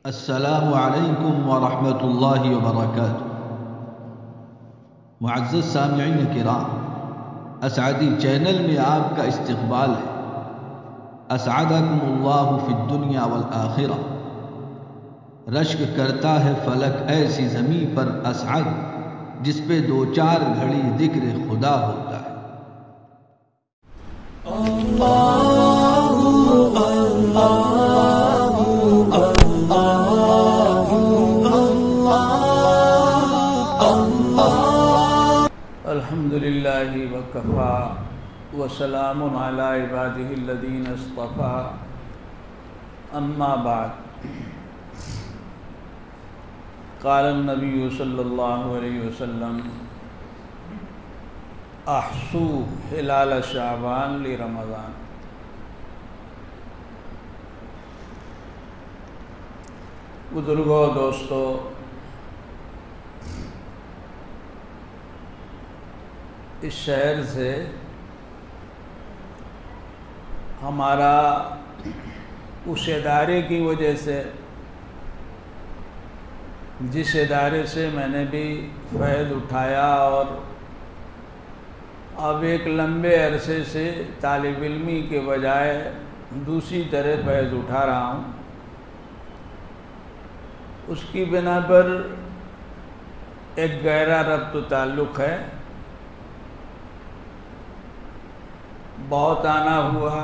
السلام علیکم ورحمۃ اللہ وبرکاتہ۔ معزز سامعین کرام، اسعدی چینل میں آپ کا استقبال ہے۔ اسعدکم اللہ فی الدنیا والآخرہ۔ رشک کرتا ہے فلک ایسی زمیں پر اسعد، جس پہ دو چار گھڑی ذکر خدا ہوتا ہے۔ الحمدللہ وکفی وسلام علی عبادہ الذین اصطفی، اما بعد۔ قال النبی صلی اللہ علیہ وسلم: احصوا ہلال شعبان لرمضان۔ بزرگوں، دوستو، اس شہر سے ہمارا اس ادارے کی وجہ سے، جس ادارے سے میں نے بھی فیض اٹھایا اور اب ایک لمبے عرصے سے طالب علمی کے بجائے دوسری طرح فیض اٹھا رہا ہوں، اس کی بنا پر ایک گہرا ربط و تعلق ہے۔ بہت آنا ہوا،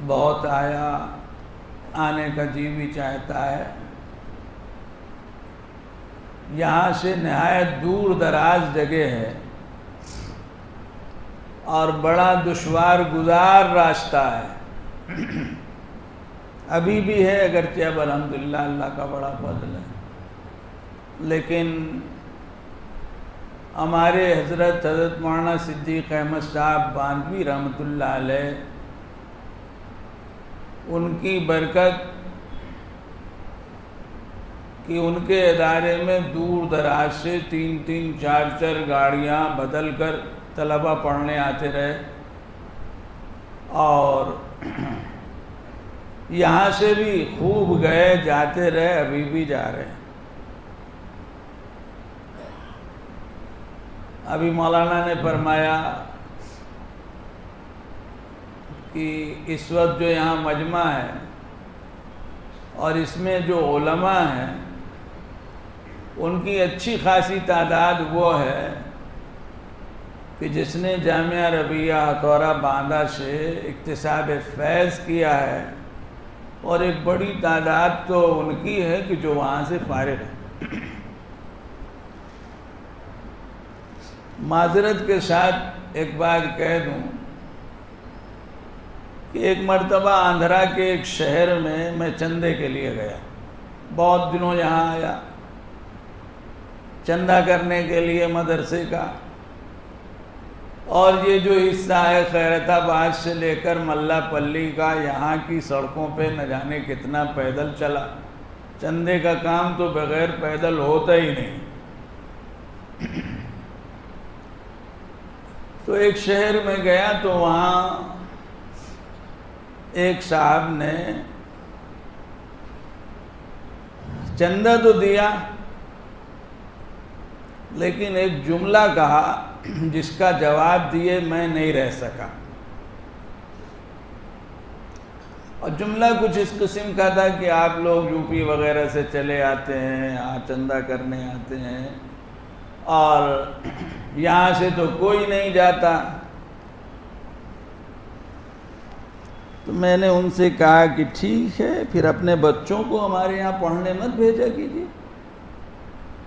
بہت آیا، آنے کا جی بھی چاہتا ہے۔ یہاں سے نہایت دور دراز جگہ ہے اور بڑا دشوار گزار راستہ ہے، ابھی بھی ہے، اگرچہ اب الحمدللہ اللہ کا بڑا فضل ہے، لیکن ہمارے حضرت مولانا صدیق احمد صاحب باندھوی رحمۃ اللہ علیہ، ان کی برکت کہ ان کے ادارے میں دور دراز سے تین چار گاڑیاں بدل کر طلبہ پڑھنے آتے رہے، اور یہاں سے بھی خوب گئے، جاتے رہے، ابھی بھی جا رہے ہیں۔ ابھی مولانا نے فرمایا کہ اس وقت جو یہاں مجمع ہے اور اس میں جو علماء ہیں، ان کی اچھی خاصی تعداد وہ ہے کہ جس نے جامعہ ربیہ ہتھورا باندھا سے اکتساب فیض کیا ہے، اور ایک بڑی تعداد تو ان کی ہے کہ جو وہاں سے فارغ ہے۔ معذرت کے ساتھ ایک بات کہہ دوں کہ ایک مرتبہ آندھرا کے ایک شہر میں چندے کے لیے گیا، بہت دنوں یہاں آیا چندہ کرنے کے لیے مدرسے کا، اور یہ جو حصہ ہے خیرت آباد سے لے کر ملا پلی کا، یہاں کی سڑکوں پہ نہ جانے کتنا پیدل چلا، چندے کا کام تو بغیر پیدل ہوتا ہی نہیں۔ تو ایک شہر میں گیا تو وہاں ایک صاحب نے چندہ تو دیا، لیکن ایک جملہ کہا جس کا جواب دیے میں نہیں رہ سکا، اور جملہ کچھ اس قسم کا تھا کہ آپ لوگ یو پی وغیرہ سے چلے آتے ہیں، یہاں چندہ کرنے آتے ہیں، اور یہاں سے تو کوئی نہیں جاتا۔ تو میں نے ان سے کہا کہ ٹھیک ہے، پھر اپنے بچوں کو ہمارے یہاں پڑھنے مت بھیجا کیجیے،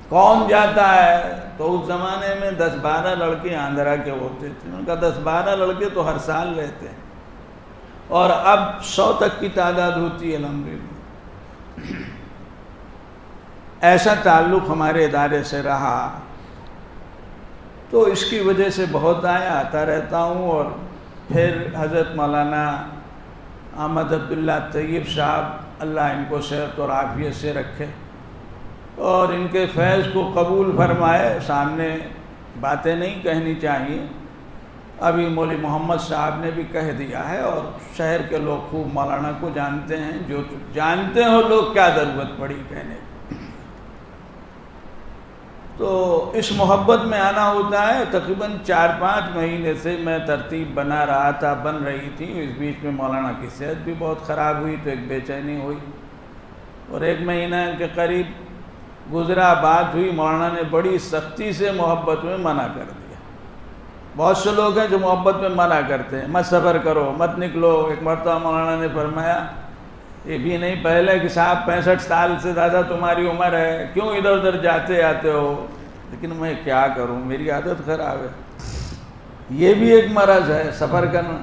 کون جاتا ہے؟ تو اس زمانے میں 10-12 لڑکے آندھرا کے ہوتے تھے، ان کا 10-12 لڑکے تو ہر سال رہتے ہیں، اور اب 100 تک کی تعداد ہوتی ہے الحمدللہ۔ ایسا تعلق ہمارے ادارے سے رہا، تو اس کی وجہ سے بہت آتا رہتا ہوں۔ اور پھر حضرت مولانا احمد عبداللہ طیب صاحب، اللہ ان کو صحت اور عافیت سے رکھے اور ان کے فیض کو قبول فرمائے، سامنے باتیں نہیں کہنی چاہیے، ابھی مولوی محمد صاحب نے بھی کہہ دیا ہے، اور شہر کے لوگ خوب مولانا کو جانتے ہیں، جو جانتے ہو لوگ کیا ضرورت پڑی کہنے کی۔ تو اس محبت میں آنا ہوتا ہے۔ تقریباً 4-5 مہینے سے میں ترتیب بنا رہا تھا، بن رہی تھی، اس بیچ میں مولانا کی صحت بھی بہت خراب ہوئی تو ایک بے چینی ہوئی، اور 1 مہینہ کے قریب گزرا، بات ہوئی، مولانا نے بڑی سختی سے محبت میں منع کر دیا۔ بہت سے لوگ ہیں جو محبت میں منع کرتے ہیں، مت سفر کرو، مت نکلو۔ ایک مرتبہ مولانا نے فرمایا یہ بھی نہیں پہلے کہ صاحب 65 سال سے زیادہ تمہاری عمر ہے، کیوں ادھر ادھر جاتے آتے ہو؟ لیکن میں کیا کروں، میری عادت خراب ہے، یہ بھی ایک مرض ہے سفر کرنا،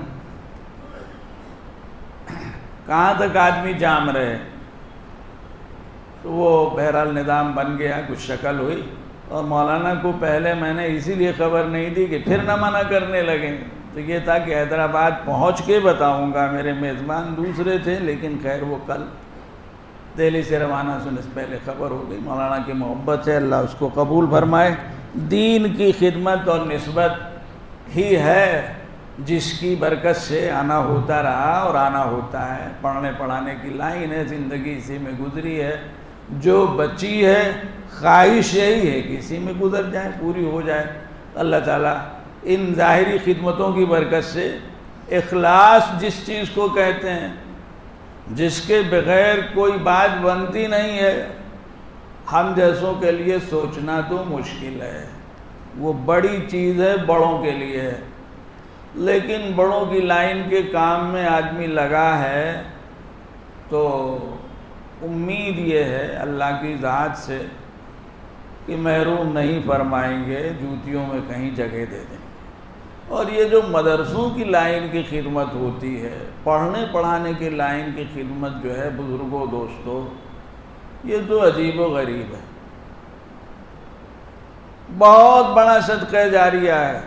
کہاں تک آدمی جام رہے۔ تو وہ بہرحال نظام بن گیا، کچھ شکل ہوئی، اور مولانا کو پہلے میں نے اسی لیے خبر نہیں دی کہ پھر نہ منع کرنے لگیں، تو یہ تھا کہ حیدرآباد پہنچ کے بتاؤں گا۔ میرے میزبان دوسرے تھے، لیکن خیر وہ کل دہلی سے روانہ ہونے سے پہلے خبر ہو گئی۔ مولانا کی محبت ہے، اللہ اس کو قبول فرمائے۔ دین کی خدمت اور نسبت ہی ہے جس کی برکت سے آنا ہوتا رہا اور آنا ہوتا ہے۔ پڑھنے پڑھانے کی لائن ہے، زندگی اسی میں گزری ہے، جو بچی ہے خواہش یہی ہے کہ اسی میں گزر جائے، پوری ہو جائے۔ اللہ تعالیٰ ان ظاہری خدمتوں کی برکت سے اخلاص جس چیز کو کہتے ہیں، جس کے بغیر کوئی بات بنتی نہیں ہے، ہم جیسوں کے لیے سوچنا تو مشکل ہے، وہ بڑی چیز ہے، بڑوں کے لیے ہے، لیکن بڑوں کی لائن کے کام میں آدمی لگا ہے تو امید یہ ہے اللہ کی ذات سے کہ محروم نہیں فرمائیں گے، جوتیوں میں کہیں جگہ دے دیں۔ اور یہ جو مدرسوں کی لائن کی خدمت ہوتی ہے، پڑھنے پڑھانے کی لائن کی خدمت جو ہے بزرگوں دوستوں، یہ تو عجیب و غریب ہے، بہت بڑا صدقہ جاریہ ہے،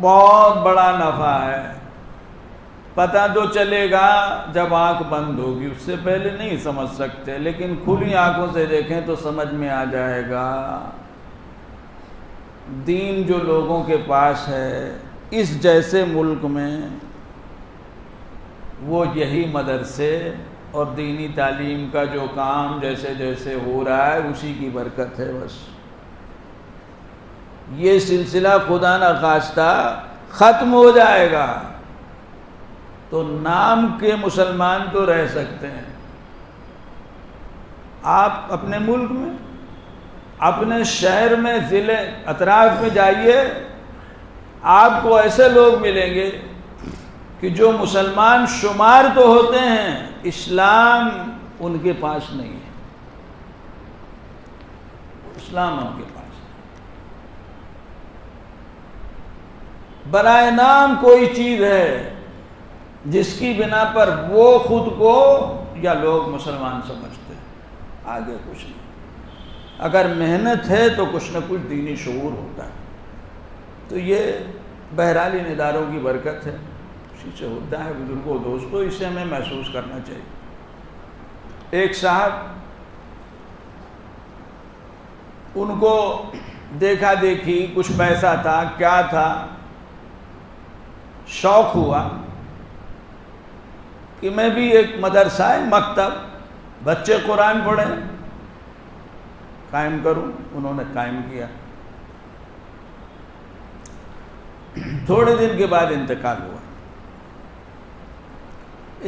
بہت بڑا نفع ہے۔ پتہ تو چلے گا جب آنکھ بند ہوگی، اس سے پہلے نہیں سمجھ سکتے، لیکن کھلی آنکھوں سے دیکھیں تو سمجھ میں آ جائے گا۔ دین جو لوگوں کے پاس ہے اس جیسے ملک میں، وہ یہی مدرسے اور دینی تعلیم کا جو کام جیسے جیسے ہو رہا ہے اسی کی برکت ہے۔ بس یہ سلسلہ خدا نہ خواستہ ختم ہو جائے گا تو نام کے مسلمان تو رہ سکتے ہیں۔ آپ اپنے ملک میں، اپنے شہر میں، ضلع اطراف میں جائیے، آپ کو ایسے لوگ ملیں گے کہ جو مسلمان شمار تو ہوتے ہیں، اسلام ان کے پاس نہیں ہے، اسلام ان کے پاس برائے نام کوئی چیز ہے جس کی بنا پر وہ خود کو یا لوگ مسلمان سمجھتے ہیں، آگے کچھ نہیں۔ اگر محنت ہے تو کچھ نہ کچھ دینی شعور ہوتا ہے، تو یہ بہرحال ان اداروں کی برکت ہے، اسی سے ہوتا ہے۔ بزرگوں دوستوں، اسے ہمیں محسوس کرنا چاہیے۔ ایک صاحب، ان کو دیکھا دیکھی، کچھ پیسہ تھا، کیا تھا، شوق ہوا کہ میں بھی ایک مدرسہ ہے، مکتب، بچے قرآن پڑھیں، قائم کروں۔ انہوں نے قائم کیا۔ تھوڑے دن کے بعد انتقال ہوا۔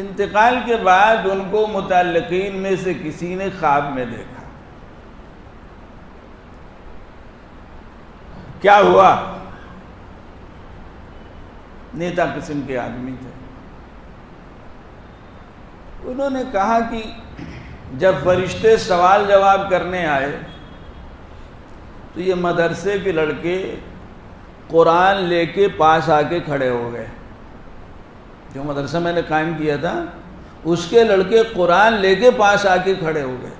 انتقال کے بعد ان کو متعلقین میں سے کسی نے خواب میں دیکھا۔ کیا ہوا؟ نیتا قسم کے آدمی تھے۔ انہوں نے کہا کہ جب فرشتے سوال جواب کرنے آئے تو یہ مدرسے کے لڑکے قرآن لے کے پاس آ کے کھڑے ہو گئے۔ جو مدرسہ میں نے قائم کیا تھا اس کے لڑکے قرآن لے کے پاس آ کے کھڑے ہو گئے۔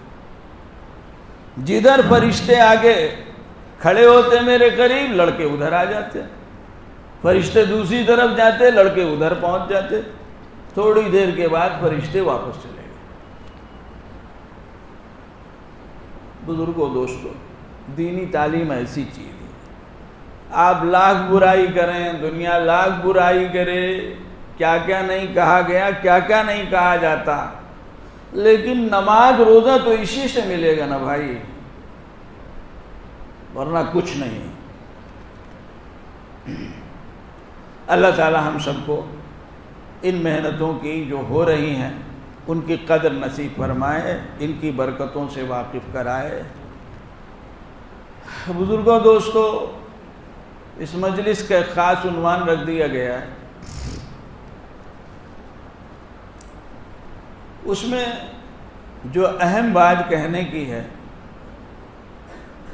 جدھر فرشتے آگے کھڑے ہوتے میرے قریب، لڑکے ادھر آ جاتے، فرشتے دوسری طرف جاتے، لڑکے ادھر پہنچ جاتے۔ تھوڑی دیر کے بعد فرشتے واپس چلے گئے۔ بزرگوں دوستوں، دینی تعلیم ایسی چیز ہے، آپ لاکھ برائی کریں، دنیا لاکھ برائی کرے، کیا کیا نہیں کہا گیا، کیا کیا نہیں کہا جاتا، لیکن نماز روزہ تو اسی سے ملے گا نا بھائی، ورنہ کچھ نہیں۔ اللہ تعالی ہم سب کو ان محنتوں کی جو ہو رہی ہیں ان کی قدر نصیب فرمائے، ان کی برکتوں سے واقف کرائے۔ بزرگوں، دوستو، اس مجلس کا ایک خاص عنوان رکھ دیا گیا ہے، اس میں جو اہم بات کہنے کی ہے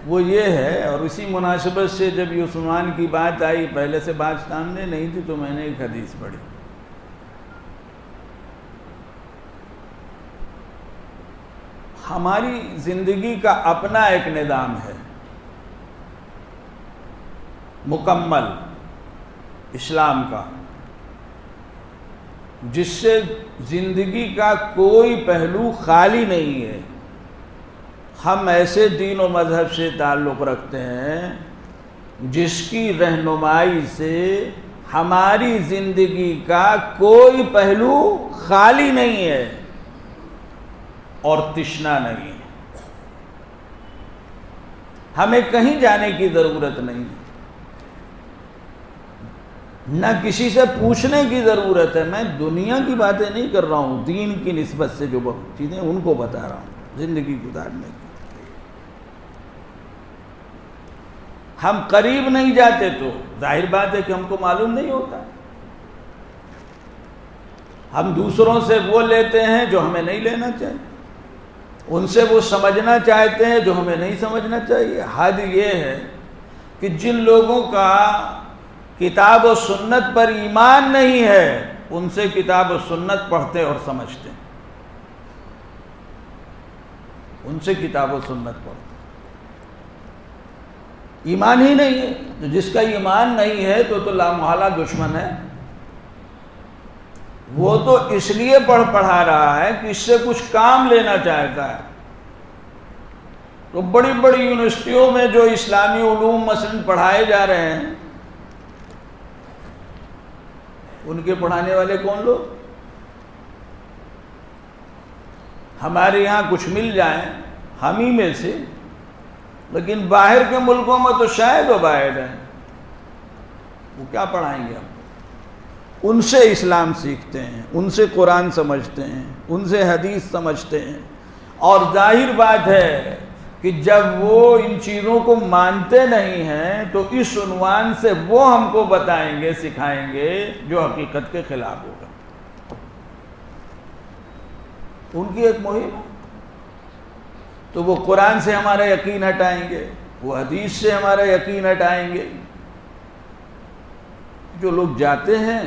وہ یہ ہے، اور اسی مناسبت سے جب یہ عنوان کی بات آئی، پہلے سے بات سامنے نہیں تھی تو میں نے ایک حدیث پڑھی۔ ہماری زندگی کا اپنا ایک نظام ہے مکمل اسلام کا، جس سے زندگی کا کوئی پہلو خالی نہیں ہے۔ ہم ایسے دین و مذہب سے تعلق رکھتے ہیں جس کی رہنمائی سے ہماری زندگی کا کوئی پہلو خالی نہیں ہے اور تشنا نہیں ہے۔ ہمیں کہیں جانے کی ضرورت نہیں، نہ کسی سے پوچھنے کی ضرورت ہے۔ میں دنیا کی باتیں نہیں کر رہا ہوں، دین کی نسبت سے جو چیزیں ان کو بتا رہا ہوں، زندگی گزارنے کی۔ ہم قریب نہیں جاتے تو ظاہر بات ہے کہ ہم کو معلوم نہیں ہوتا۔ ہم دوسروں سے وہ لیتے ہیں جو ہمیں نہیں لینا چاہیے، ان سے وہ سمجھنا چاہتے ہیں جو ہمیں نہیں سمجھنا چاہیے۔ حد یہ ہے کہ جن لوگوں کا کتاب و سنت پر ایمان نہیں ہے، ان سے کتاب و سنت پڑھتے اور سمجھتے، ان سے کتاب و سنت پڑھتے۔ ایمان ہی نہیں ہے، تو جس کا ایمان نہیں ہے تو لامحالہ دشمن ہے۔ وہ تو اس لیے پڑھا رہا ہے کہ اس سے کچھ کام لینا چاہتا ہے۔ تو بڑی بڑی یونیورسٹیوں میں جو اسلامی علوم مثلا پڑھائے جا رہے ہیں، ان کے پڑھانے والے کون لوگ؟ ہمارے یہاں کچھ مل جائیں ہم ہی میں سے، لیکن باہر کے ملکوں میں تو شاید و باہر ہیں، وہ کیا پڑھائیں گے ہم؟ ان سے اسلام سیکھتے ہیں، ان سے قرآن سمجھتے ہیں، ان سے حدیث سمجھتے ہیں۔ اور ظاہر بات ہے کہ جب وہ ان چیزوں کو مانتے نہیں ہیں تو اس عنوان سے وہ ہم کو بتائیں گے، سکھائیں گے جو حقیقت کے خلاف ہوگا۔ ان کی ایک مہم ہے، تو وہ قرآن سے ہمارا یقین ہٹائیں گے، وہ حدیث سے ہمارا یقین ہٹائیں گے۔ جو لوگ جاتے ہیں،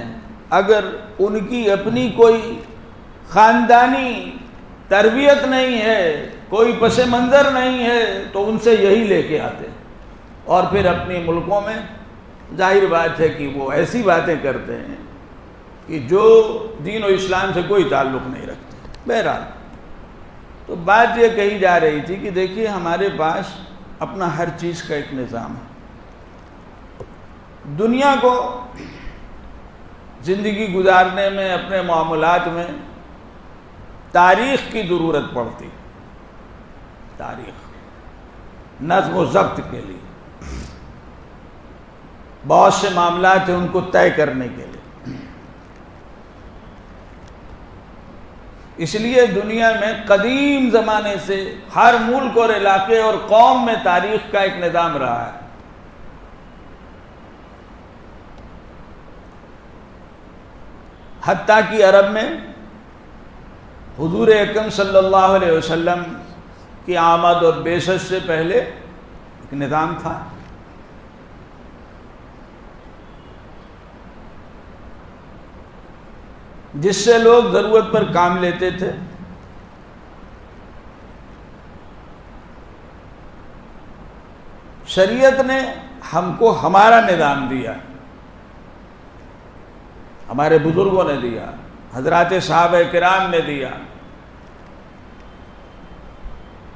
اگر ان کی اپنی کوئی خاندانی تربیت نہیں ہے، کوئی پس منظر نہیں ہے، تو ان سے یہی لے کے آتے، اور پھر اپنے ملکوں میں ظاہر بات ہے کہ وہ ایسی باتیں کرتے ہیں کہ جو دین و اسلام سے کوئی تعلق نہیں رکھتے۔ بہرحال تو بات یہ کہی جا رہی تھی کہ دیکھیے ہمارے پاس اپنا ہر چیز کا ایک نظام ہے۔ دنیا کو زندگی گزارنے میں، اپنے معاملات میں تاریخ کی ضرورت پڑتی، تاریخ نظم و ضبط کے لیے بہت سے معاملات ہیں ان کو طے کرنے کے لیے۔ اس لیے دنیا میں قدیم زمانے سے ہر ملک اور علاقے اور قوم میں تاریخ کا ایک نظام رہا ہے۔ حتیٰ کہ عرب میں حضور اکرم صلی اللہ علیہ وسلم کی آمد اور بعثت سے پہلے ایک نظام تھا۔ جس سے لوگ ضرورت پر کام لیتے تھے۔ شریعت نے ہم کو ہمارا نظام دیا، ہمارے بزرگوں نے دیا، حضرات صحابہ کرام نے دیا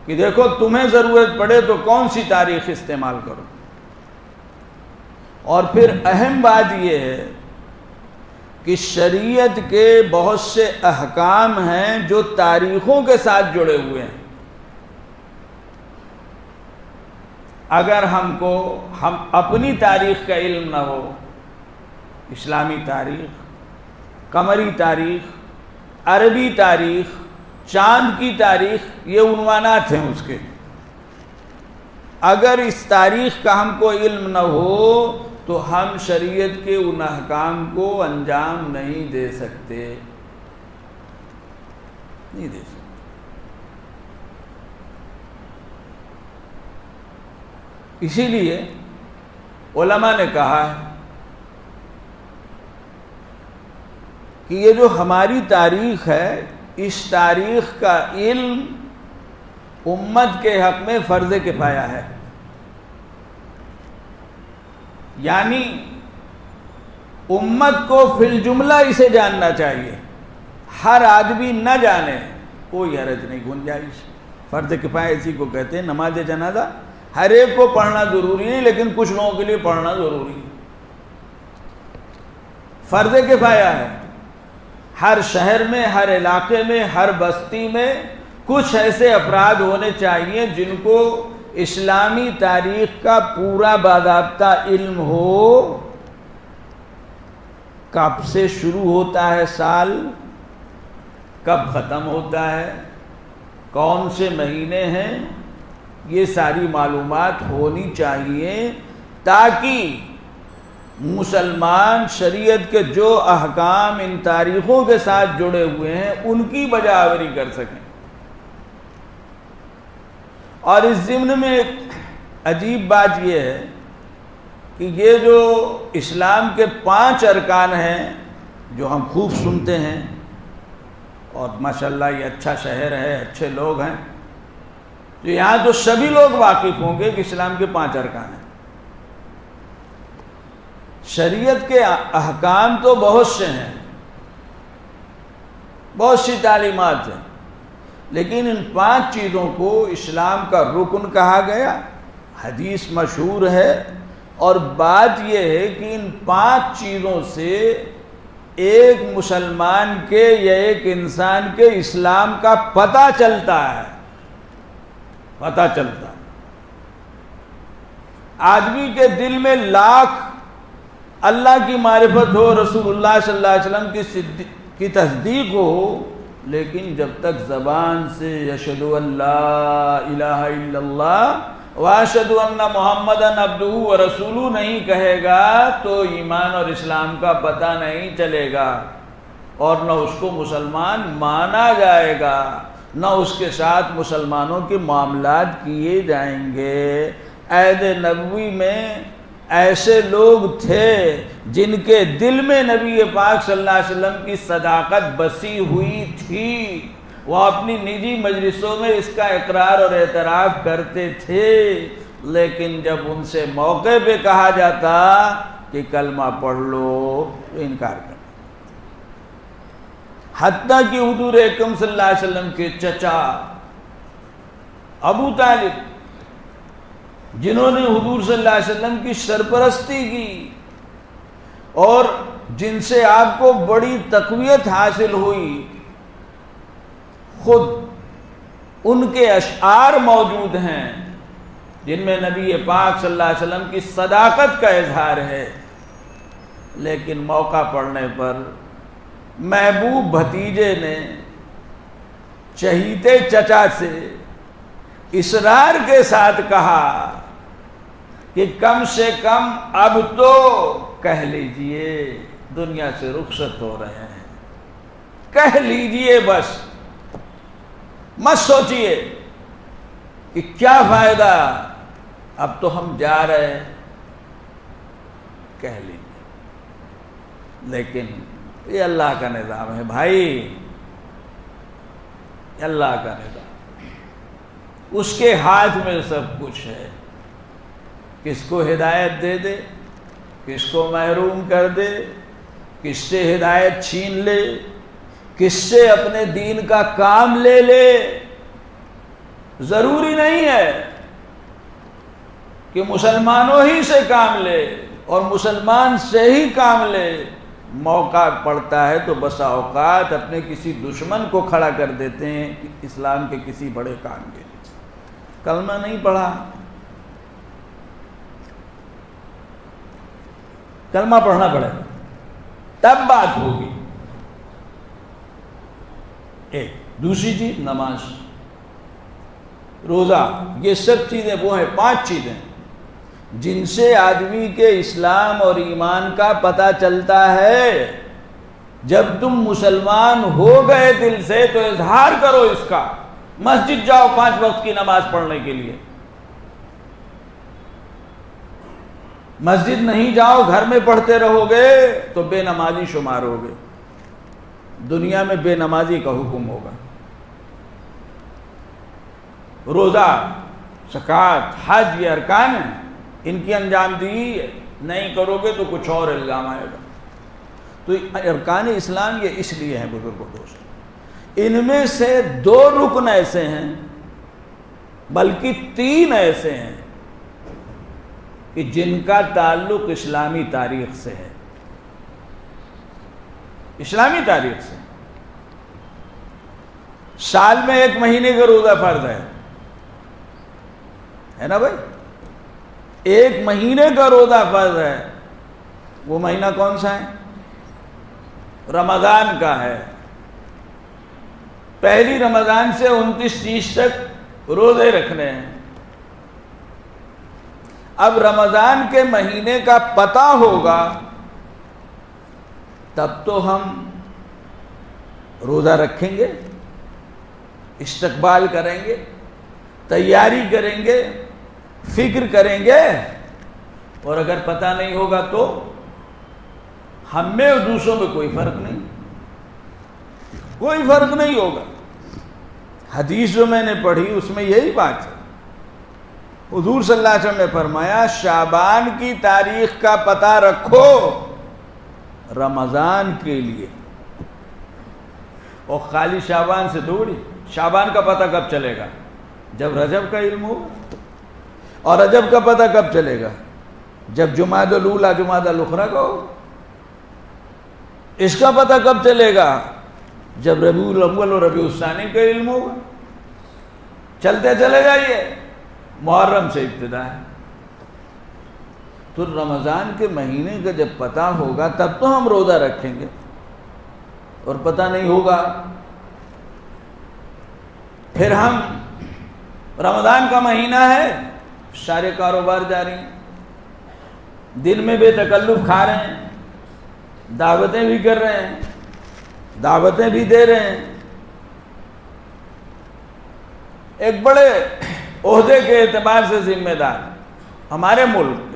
کہ دیکھو تمہیں ضرورت پڑے تو کون سی تاریخ استعمال کرو۔ اور پھر اہم بات یہ ہے کہ شریعت کے بہت سے احکام ہیں جو تاریخوں کے ساتھ جڑے ہوئے ہیں. اگر ہم اپنی تاریخ کا علم نہ ہو، اسلامی تاریخ، قمری تاریخ، عربی تاریخ، چاند کی تاریخ، یہ عنوانات ہیں اس کے. اگر اس تاریخ کا ہم کو علم نہ ہو تو ہم شریعت کے ان احکام کو انجام نہیں دے سکتے، نہیں دے سکتے. اسی لیے علماء نے کہا ہے کہ یہ جو ہماری تاریخ ہے، اس تاریخ کا علم امت کے حق میں فرض کفایہ ہے. یعنی امت کو فی الجملہ اسے جاننا چاہیے. ہر آدمی نہ جانے کوئی حرج نہیں، گنجائش. فرض کفایہ اسی کو کہتے ہیں. نماز جنازہ ہر ایک کو پڑھنا ضروری نہیں، لیکن کچھ لوگوں کے لیے پڑھنا ضروری ہے. فرض کفایہ ہے. ہر شہر میں، ہر علاقے میں، ہر بستی میں کچھ ایسے افراد ہونے چاہیے جن کو اسلامی تاریخ کا پورا باضابطہ علم ہو. کب سے شروع ہوتا ہے سال، کب ختم ہوتا ہے، کون سے مہینے ہیں، یہ ساری معلومات ہونی چاہیے تاکہ مسلمان شریعت کے جو احکام ان تاریخوں کے ساتھ جڑے ہوئے ہیں ان کی بجا آوری کر سکیں. اور اس ضمن میں ایک عجیب بات یہ ہے کہ یہ جو اسلام کے 5 ارکان ہیں جو ہم خوب سنتے ہیں، اور ماشاءاللہ یہ اچھا شہر ہے، اچھے لوگ ہیں، تو یہاں تو سبھی لوگ واقف ہوں گے کہ اسلام کے 5 ارکان ہیں. شریعت کے احکام تو بہت سے ہیں، بہت سی تعلیمات ہیں، لیکن ان 5 چیزوں کو اسلام کا رکن کہا گیا. حدیث مشہور ہے. اور بات یہ ہے کہ ان 5 چیزوں سے ایک مسلمان کے یا ایک انسان کے اسلام کا پتہ چلتا ہے. پتہ چلتا ہے. آدمی کے دل میں لاکھ اللہ کی معرفت ہو، رسول اللہ صلی اللہ علیہ وسلم کی تصدیق ہو، لیکن جب تک زبان سے اشہد ان لا الہ الا اللہ واشہد ان محمدً عبدہ ورسولہ نہیں کہے گا تو ایمان اور اسلام کا پتہ نہیں چلے گا، اور نہ اس کو مسلمان مانا جائے گا، نہ اس کے ساتھ مسلمانوں کے معاملات کیے جائیں گے. عہد نبوی میں ایسے لوگ تھے جن کے دل میں نبی پاک صلی اللہ علیہ وسلم کی صداقت بسی ہوئی تھی. وہ اپنی نجی مجلسوں میں اس کا اقرار اور اعتراف کرتے تھے، لیکن جب ان سے موقع پہ کہا جاتا کہ کلمہ پڑھ لو تو انکار کر. حتیٰ کہ حضور اکرم صلی اللہ علیہ وسلم کے چچا ابو طالب، جنہوں نے حضور صلی اللہ علیہ وسلم کی سرپرستی کی اور جن سے آپ کو بڑی تقویت حاصل ہوئی، خود ان کے اشعار موجود ہیں جن میں نبی پاک صلی اللہ علیہ وسلم کی صداقت کا اظہار ہے. لیکن موقع پڑنے پر محبوب بھتیجے نے چہیتے چچا سے اصرار کے ساتھ کہا کہ کم سے کم اب تو کہہ لیجئے دنیا سے رخصت ہو رہے ہیں، کہہ لیجئے، بس مت سوچئے کہ کیا فائدہ، اب تو ہم جا رہے ہیں، کہہ لیجئے. لیکن یہ اللہ کا نظام ہے بھائی، اللہ کا نظام، اس کے ہاتھ میں سب کچھ ہے. کس کو ہدایت دے دے، کس کو محروم کر دے، کس سے ہدایت چھین لے، کس سے اپنے دین کا کام لے لے. ضروری نہیں ہے کہ مسلمانوں ہی سے کام لے، اور مسلمان سے ہی کام لے، موقع پڑتا ہے تو بسا اوقات اپنے کسی دشمن کو کھڑا کر دیتے ہیں اسلام کے کسی بڑے کام کے لیے۔ کلمہ نہیں پڑھا، کلمہ پڑھنا پڑے تب بات ہوگی۔ ایک دوسری چیز نماز، روزہ، یہ سب چیزیں وہ ہیں 5 چیزیں جن سے آدمی کے اسلام اور ایمان کا پتہ چلتا ہے۔ جب تم مسلمان ہو گئے دل سے تو اظہار کرو اس کا، مسجد جاؤ 5 وقت کی نماز پڑھنے کے لیے، مسجد نہیں جاؤ گھر میں پڑھتے رہو گے تو بے نمازی شمار ہوگے، دنیا میں بے نمازی کا حکم ہوگا۔ روزہ، زکوٰۃ، حج، یہ ارکان ہیں، ان کی انجام دہی ہے، نہیں کرو گے تو کچھ اور الزام آئے گا۔ تو ارکان اسلام یہ اس لیے ہیں بزرگوں دوست، ان میں سے 2 رکن ایسے ہیں بلکہ 3 ایسے ہیں کہ جن کا تعلق اسلامی تاریخ سے ہے، اسلامی تاریخ سے۔ سال میں 1 مہینے کا روزہ فرض ہے نا بھائی، 1 مہینے کا روزہ فرض ہے۔ وہ مہینہ کون سا ہے؟ رمضان کا ہے۔ پہلی رمضان سے 29-30 تک روزے رکھنے ہیں۔ اب رمضان کے مہینے کا پتہ ہوگا تب تو ہم روزہ رکھیں گے، استقبال کریں گے، تیاری کریں گے، فکر کریں گے۔ اور اگر پتہ نہیں ہوگا تو ہم میں اور دوسروں میں کوئی فرق نہیں، کوئی فرق نہیں ہوگا۔ حدیث جو میں نے پڑھی اس میں یہی بات ہے، حضور صلی اللہ علیہ وسلم نے فرمایا شعبان کی تاریخ کا پتہ رکھو رمضان کے لیے، اور خالی شعبان سے دوڑی۔ شعبان کا پتہ کب چلے گا؟ جب رجب کا علم ہو۔ اور رجب کا پتہ کب چلے گا؟ جب جمادی الاولیٰ جمادی الاخری کا ہو۔ اس کا پتہ کب چلے گا؟ جب ربیع الاول اور ربیع الثانی کا علم ہوگا۔ چلتے چلے جائیے، محرم سے ابتدا ہے۔ تو رمضان کے مہینے کا جب پتہ ہوگا تب تو ہم روزہ رکھیں گے، اور پتہ نہیں ہوگا پھر ہم رمضان کا مہینہ ہے، سارے کاروبار جاری ہیں، دن میں بے تکلف کھا رہے ہیں، دعوتیں بھی کر رہے ہیں، دعوتیں بھی دے رہے ہیں۔ ایک بڑے عہدے کے اعتبار سے ذمہ دار ہمارے ملک کے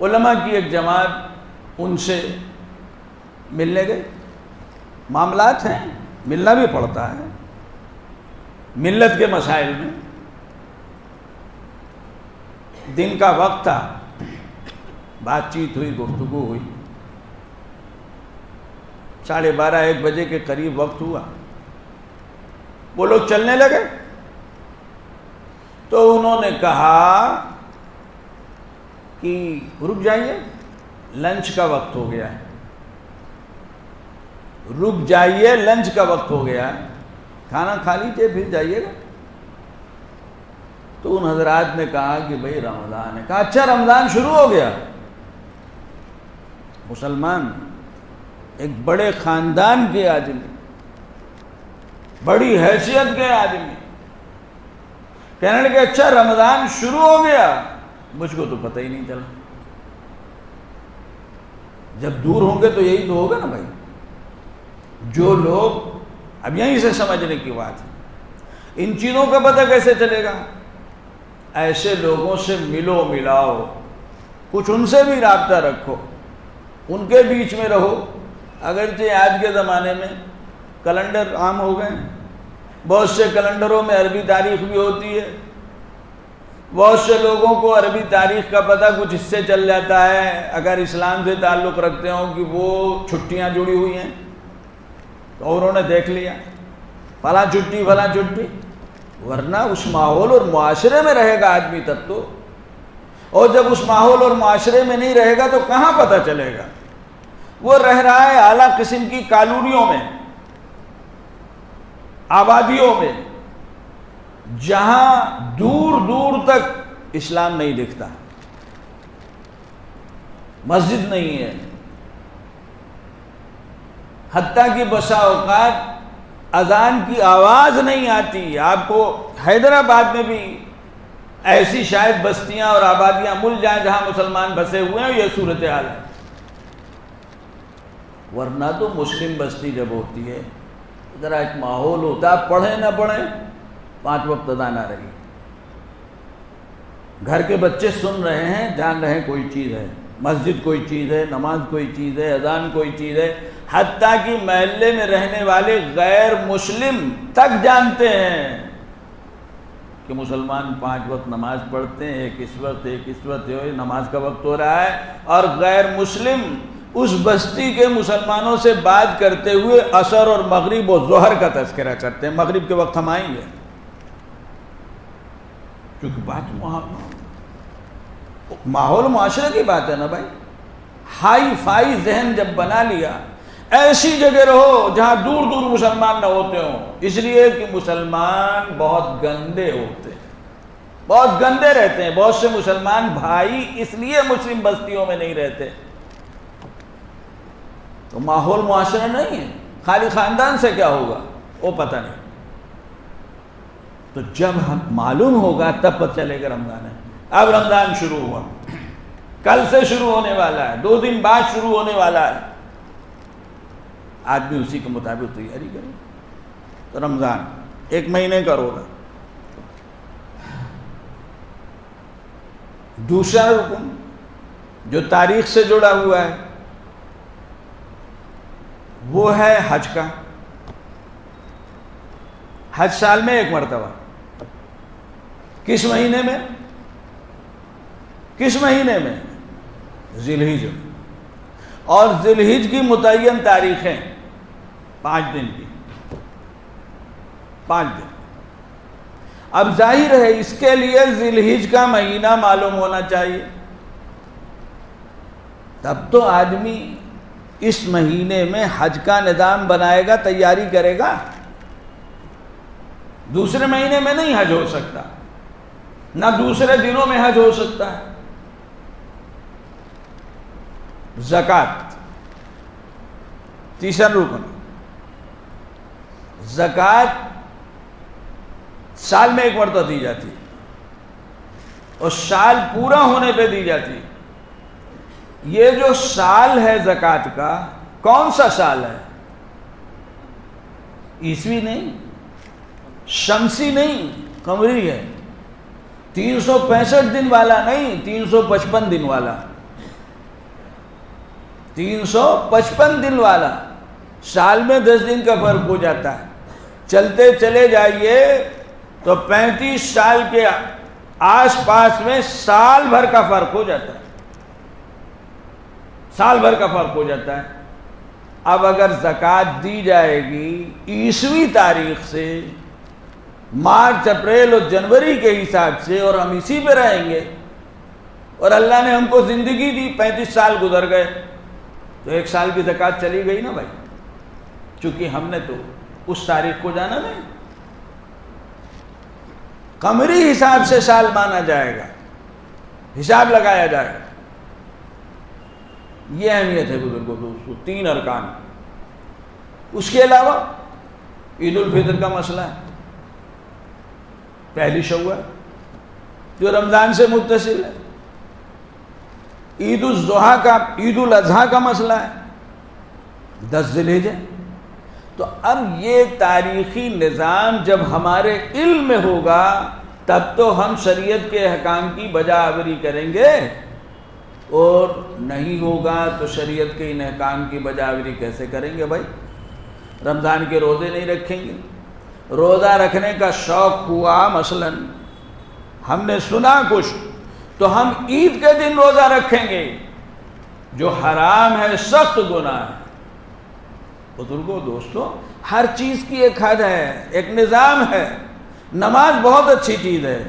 علماء کی ایک جماعت ان سے ملنے گئے، معاملات ہیں، ملنا بھی پڑتا ہے ملت کے مسائل میں۔ دن کا وقت تھا، بات چیت ہوئی، گفتگو ہوئی، 12:30-1 بجے کے قریب وقت ہوا، وہ لوگ چلنے لگے۔ تو انہوں نے کہا کہ رک جائیے، لنچ کا وقت ہو گیا ہے، رک جائیے، لنچ کا وقت ہو گیا ہے، کھانا کھا لیجیے پھر جائیے گا۔ تو ان حضرات نے کہا کہ بھئی رمضان ہے۔ کہا اچھا رمضان شروع ہو گیا۔ مسلمان، ایک بڑے خاندان کے آدمی، بڑی حیثیت کے آدمی کہنے لگے اچھا رمضان شروع ہو گیا، مجھ کو تو پتہ ہی نہیں چلا۔ جب دور ہوں گے تو یہی تو ہوگا نا بھائی، جو لوگ اب یہیں سے سمجھنے کی بات ہے، ان چیزوں کا پتہ کیسے چلے گا؟ ایسے لوگوں سے ملو ملاؤ، کچھ ان سے بھی رابطہ رکھو، ان کے بیچ میں رہو۔ اگرچہ آج کے زمانے میں کیلنڈر عام ہو گئے ہیں، بہت سے کیلنڈروں میں عربی تاریخ بھی ہوتی ہے، بہت سے لوگوں کو عربی تاریخ کا پتہ کچھ اس سے چل جاتا ہے اگر اسلام سے تعلق رکھتے ہوں کہ وہ چھٹیاں جڑی ہوئی ہیں تو انہوں نے دیکھ لیا فلاں چھٹی فلاں چھٹی، ورنہ اس ماحول اور معاشرے میں رہے گا آدمی تب تو اور جب اس ماحول اور معاشرے میں نہیں رہے گا تو کہاں پتہ چلے گا؟ وہ رہ رہا ہے اعلیٰ قسم کی کالونیوں میں، آبادیوں میں، جہاں دور دور تک اسلام نہیں دکھتا، مسجد نہیں ہے، حتیٰ کہ بسا اوقات اذان کی آواز نہیں آتی۔ آپ کو حیدرآباد میں بھی ایسی شاید بستیاں اور آبادیاں مل جائیں جہاں مسلمان بسے ہوئے ہیں، یہ صورتحال ہے۔ ورنہ تو مسلم بستی جب ہوتی ہے ذرا ایک ماحول ہوتا ہے، پڑھیں نہ پڑھیں 5 وقت اذان آ رہی، گھر کے بچے سن رہے ہیں، جان رہے ہیں کوئی چیز ہے، مسجد کوئی چیز ہے، نماز کوئی چیز ہے، اذان کوئی چیز ہے، حتیٰ کہ محلے میں رہنے والے غیر مسلم تک جانتے ہیں کہ مسلمان 5 وقت نماز پڑھتے ہیں، ایک اس وقت نماز کا وقت ہو رہا ہے، اور غیر مسلم اس بستی کے مسلمانوں سے بات کرتے ہوئے عصر اور مغرب و ظہر کا تذکرہ کرتے ہیں۔ مغرب کے وقت ہم آئیں گے، کیونکہ بات ماحول معاشرے کی بات ہے نا بھائی۔ ہائی فائی ذہن جب بنا لیا، ایسی جگہ رہو جہاں دور دور مسلمان نہ ہوتے ہوں، اس لیے کہ مسلمان بہت گندے ہوتے ہیں، بہت گندے رہتے ہیں۔ بہت سے مسلمان بھائی اس لیے مسلم بستیوں میں نہیں رہتے، تو ماحول معاشرہ نہیں ہے، خالی خاندان سے کیا ہوگا وہ پتہ نہیں۔ تو جب ہم معلوم ہوگا تب پتہ چلے گا رمضان ہے۔ اب رمضان شروع ہوا، کل سے شروع ہونے والا ہے، 2 دن بعد شروع ہونے والا ہے، آدمی اسی کے مطابق تیاری کرے۔ تو رمضان 1 مہینے کا روزہ۔ دوسرا رکن جو تاریخ سے جڑا ہوا ہے وہ ہے حج کا۔ حج سال میں 1 مرتبہ، کس مہینے میں؟ کس مہینے میں؟ ذی الحج۔ اور ذی الحج کی متعین تاریخیں 5 دن کی، 5 دن۔ اب ظاہر ہے اس کے لیے ذی الحج کا مہینہ معلوم ہونا چاہیے، تب تو آدمی اس مہینے میں حج کا نظام بنائے گا، تیاری کرے گا۔ دوسرے مہینے میں نہیں حج ہو سکتا، نہ دوسرے دنوں میں حج ہو سکتا ہے۔ زکوٰۃ، تیسرا رکن۔ زکوٰۃ سال میں 1 مرتبہ دی جاتی اور سال پورا ہونے پہ دی جاتی۔ یہ جو سال ہے زکوٰۃ کا، کون سا سال ہے؟ عیسوی نہیں، شمسی نہیں، قمری ہے۔ 365 دن والا نہیں، 355 دن والا، 355 دن والا۔ سال میں 10 دن کا فرق ہو جاتا ہے، چلتے چلے جائیے تو 35 سال کے آس پاس میں سال بھر کا فرق ہو جاتا ہے، سال بھر کا فرق ہو جاتا ہے۔ اب اگر زکوٰۃ دی جائے گی عیسوی تاریخ سے، مارچ اپریل اور جنوری کے حساب سے، اور ہم اسی پہ رہیں گے، اور اللہ نے ہم کو زندگی دی، 35 سال گزر گئے، تو 1 سال کی زکوٰۃ چلی گئی نا بھائی، چونکہ ہم نے تو اس تاریخ کو جانا نہیں۔ قمری حساب سے سال مانا جائے گا، حساب لگایا جائے گا۔ یہ اہمیت ہے بزرگوں دوستو، 3 ارکان۔ اس کے علاوہ عید الفطر کا مسئلہ ہے، پہلی شوال جو رمضان سے متصل ہے۔ عید الضحیٰ کا، عید الاضحیٰ کا مسئلہ ہے، 10 ذی الحجہ۔ تو اب یہ تاریخی نظام جب ہمارے علم میں ہوگا تب تو ہم شریعت کے احکام کی بجا آوری کریں گے، اور نہیں ہوگا تو شریعت کے ان احکام کی بجا آوری کیسے کریں گے بھائی؟ رمضان کے روزے نہیں رکھیں گے، روزہ رکھنے کا شوق ہوا مثلا ہم نے سنا کچھ، تو ہم عید کے دن روزہ رکھیں گے، جو حرام ہے، سخت گناہ ہے۔ بزرگوں دوستوں، ہر چیز کی ایک حد ہے، ایک نظام ہے۔ نماز بہت اچھی چیز ہے،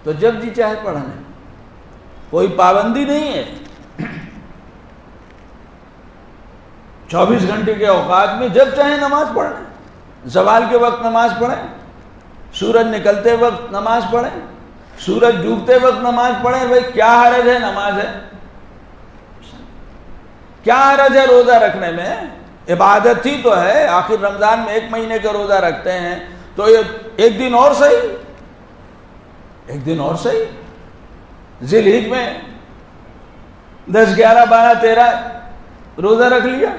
تو جب جی چاہے پڑھنے، کوئی پابندی نہیں ہے. 24 گھنٹے کے اوقات میں جب چاہیں نماز پڑھیں. زوال کے وقت نماز پڑھیں, سورج نکلتے وقت نماز پڑھیں, سورج ڈوبتے وقت نماز پڑھیں. بھائی کیا حرج ہے, نماز ہے. کیا حرج ہے روزہ رکھنے میں؟ عبادت ہی تو ہے. آخر رمضان میں 1 مہینے کا روزہ رکھتے ہیں تو یہ ایک دن اور صحیح, ایک دن اور صحیح. ذی الحج میں 10, 11, 12, 13 روزہ رکھ لیا.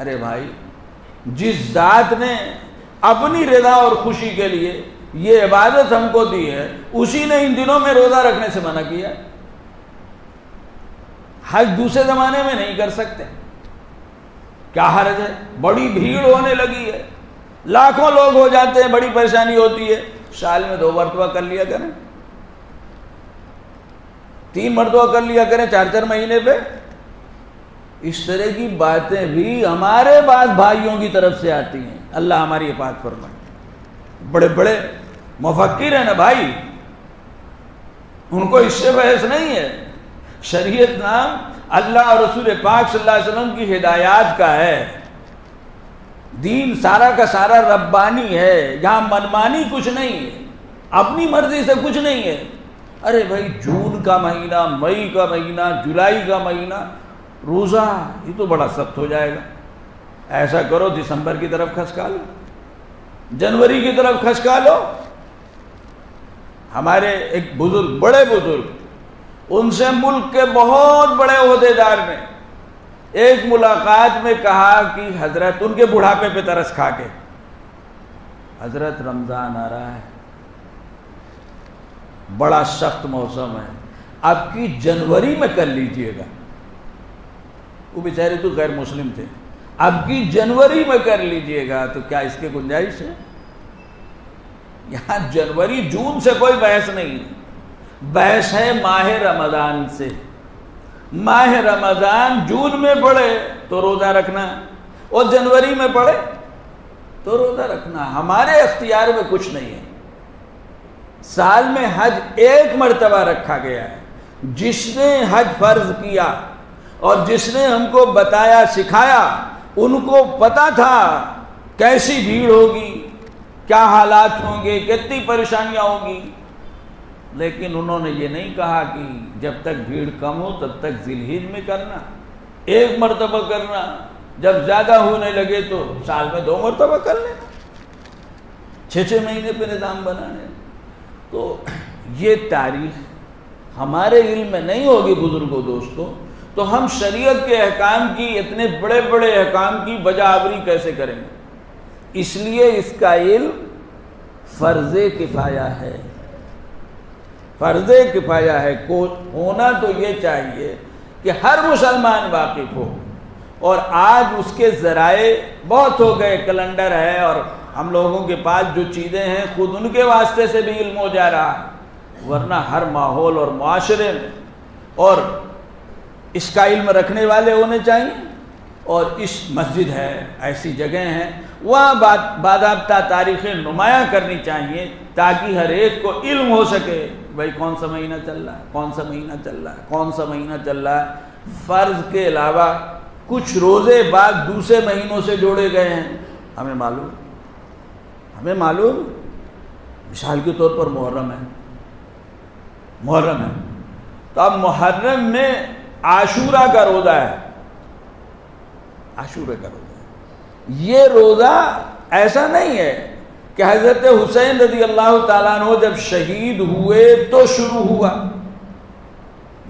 ارے بھائی, جس ذات نے اپنی رضا اور خوشی کے لیے یہ عبادت ہم کو دی ہے, اسی نے ان دنوں میں روزہ رکھنے سے منع کیا. حج دوسرے زمانے میں نہیں کر سکتے, کیا حرج ہے؟ بڑی بھیڑ ہونے لگی ہے, لاکھوں لوگ ہو جاتے ہیں, بڑی پریشانی ہوتی ہے. سال میں 2 مرتبہ کر لیا کریں, 3 مرتبہ کر لیا کریں 4 مہینے پہ. اس طرح کی باتیں بھی ہمارے بعض بھائیوں کی طرف سے آتی ہیں. اللہ ہماری حفاظت فرمائے. بڑے بڑے مفکر ہیں نا بھائی, ان کو اس سے بحث نہیں ہے. شریعت نام اللہ اور رسول پاک صلی اللہ علیہ وسلم کی ہدایات کا ہے. دین سارا کا سارا ربانی ہے. یہاں منمانی کچھ نہیں ہے, اپنی مرضی سے کچھ نہیں ہے. ارے بھائی, جون کا مہینہ, مئی کا مہینہ, جولائی کا مہینہ, روزہ, یہ تو بڑا سخت ہو جائے گا. ایسا کرو دسمبر کی طرف کھسکا لو, جنوری کی طرف کھسکا لو. ہمارے ایک بزرگ, بڑے بزرگ, ان سے ملک کے بہت بڑے عہدیدار نے ایک ملاقات میں کہا کہ حضرت, ان کے بڑھاپے پہ ترس کھا کے, حضرت رمضان آ رہا ہے, بڑا سخت موسم ہے, اب کی جنوری میں کر لیجئے گا. وہ بیچارے تو غیر مسلم تھے. اب کی جنوری میں کر لیجئے گا. تو کیا اس کے گنجائش ہے؟ یہاں جنوری جون سے کوئی بحث نہیں ہے, بحث ہے ماہ رمضان سے. ماہ رمضان جون میں پڑے تو روزہ رکھنا, اور جنوری میں پڑے تو روزہ رکھنا. ہمارے اختیار میں کچھ نہیں ہے. سال میں حج 1 مرتبہ رکھا گیا ہے. جس نے حج فرض کیا اور جس نے ہم کو بتایا, سکھایا, ان کو پتا تھا کیسی بھیڑ ہوگی, کیا حالات ہوں گے, کتنی پریشانیاں ہوں گی. لیکن انہوں نے یہ نہیں کہا کہ جب تک بھیڑ کم ہو تب تک ذی الحج میں کرنا, 1 مرتبہ کرنا, جب زیادہ ہونے لگے تو سال میں 2 مرتبہ کر لینا, 6 مہینے پہ نظام بنانے. تو یہ تاریخ ہمارے علم میں نہیں ہوگی بزرگوں دوستوں, تو ہم شریعت کے احکام کی, اتنے بڑے بڑے احکام کی بجا آوری کیسے کریں گے؟ اس لیے اس کا علم فرض کفایہ ہے. فرض کفایہ ہے. ہونا تو یہ چاہیے کہ ہر مسلمان واقف ہو. اور آج اس کے ذرائع بہت ہو گئے, کیلنڈر ہے, اور ہم لوگوں کے پاس جو چیزیں ہیں خود ان کے واسطے سے بھی علم ہو جا رہا ہے. ورنہ ہر ماحول اور معاشرے میں اور اس کا علم رکھنے والے ہونے چاہیے. اور اس مسجد ہے, ایسی جگہیں ہیں, وہاں باضابطہ تاریخیں نمایاں کرنی چاہیے تاکہ ہر ایک کو علم ہو سکے. بھائی کون سا مہینہ چل رہا ہے, کون سا مہینہ چل رہا ہے, کون سا مہینہ چل رہا ہے. فرض کے علاوہ کچھ روزے بعد دوسرے مہینوں سے جوڑے گئے ہیں, ہمیں معلوم. مثال کے طور پر محرم ہے, تو اب محرم میں عاشورہ کا روزہ ہے. عاشورہ کا روزہ ہے. یہ روزہ ایسا نہیں ہے کہ حضرت حسین رضی اللہ تعالیٰ عنہ جب شہید ہوئے تو شروع ہوا,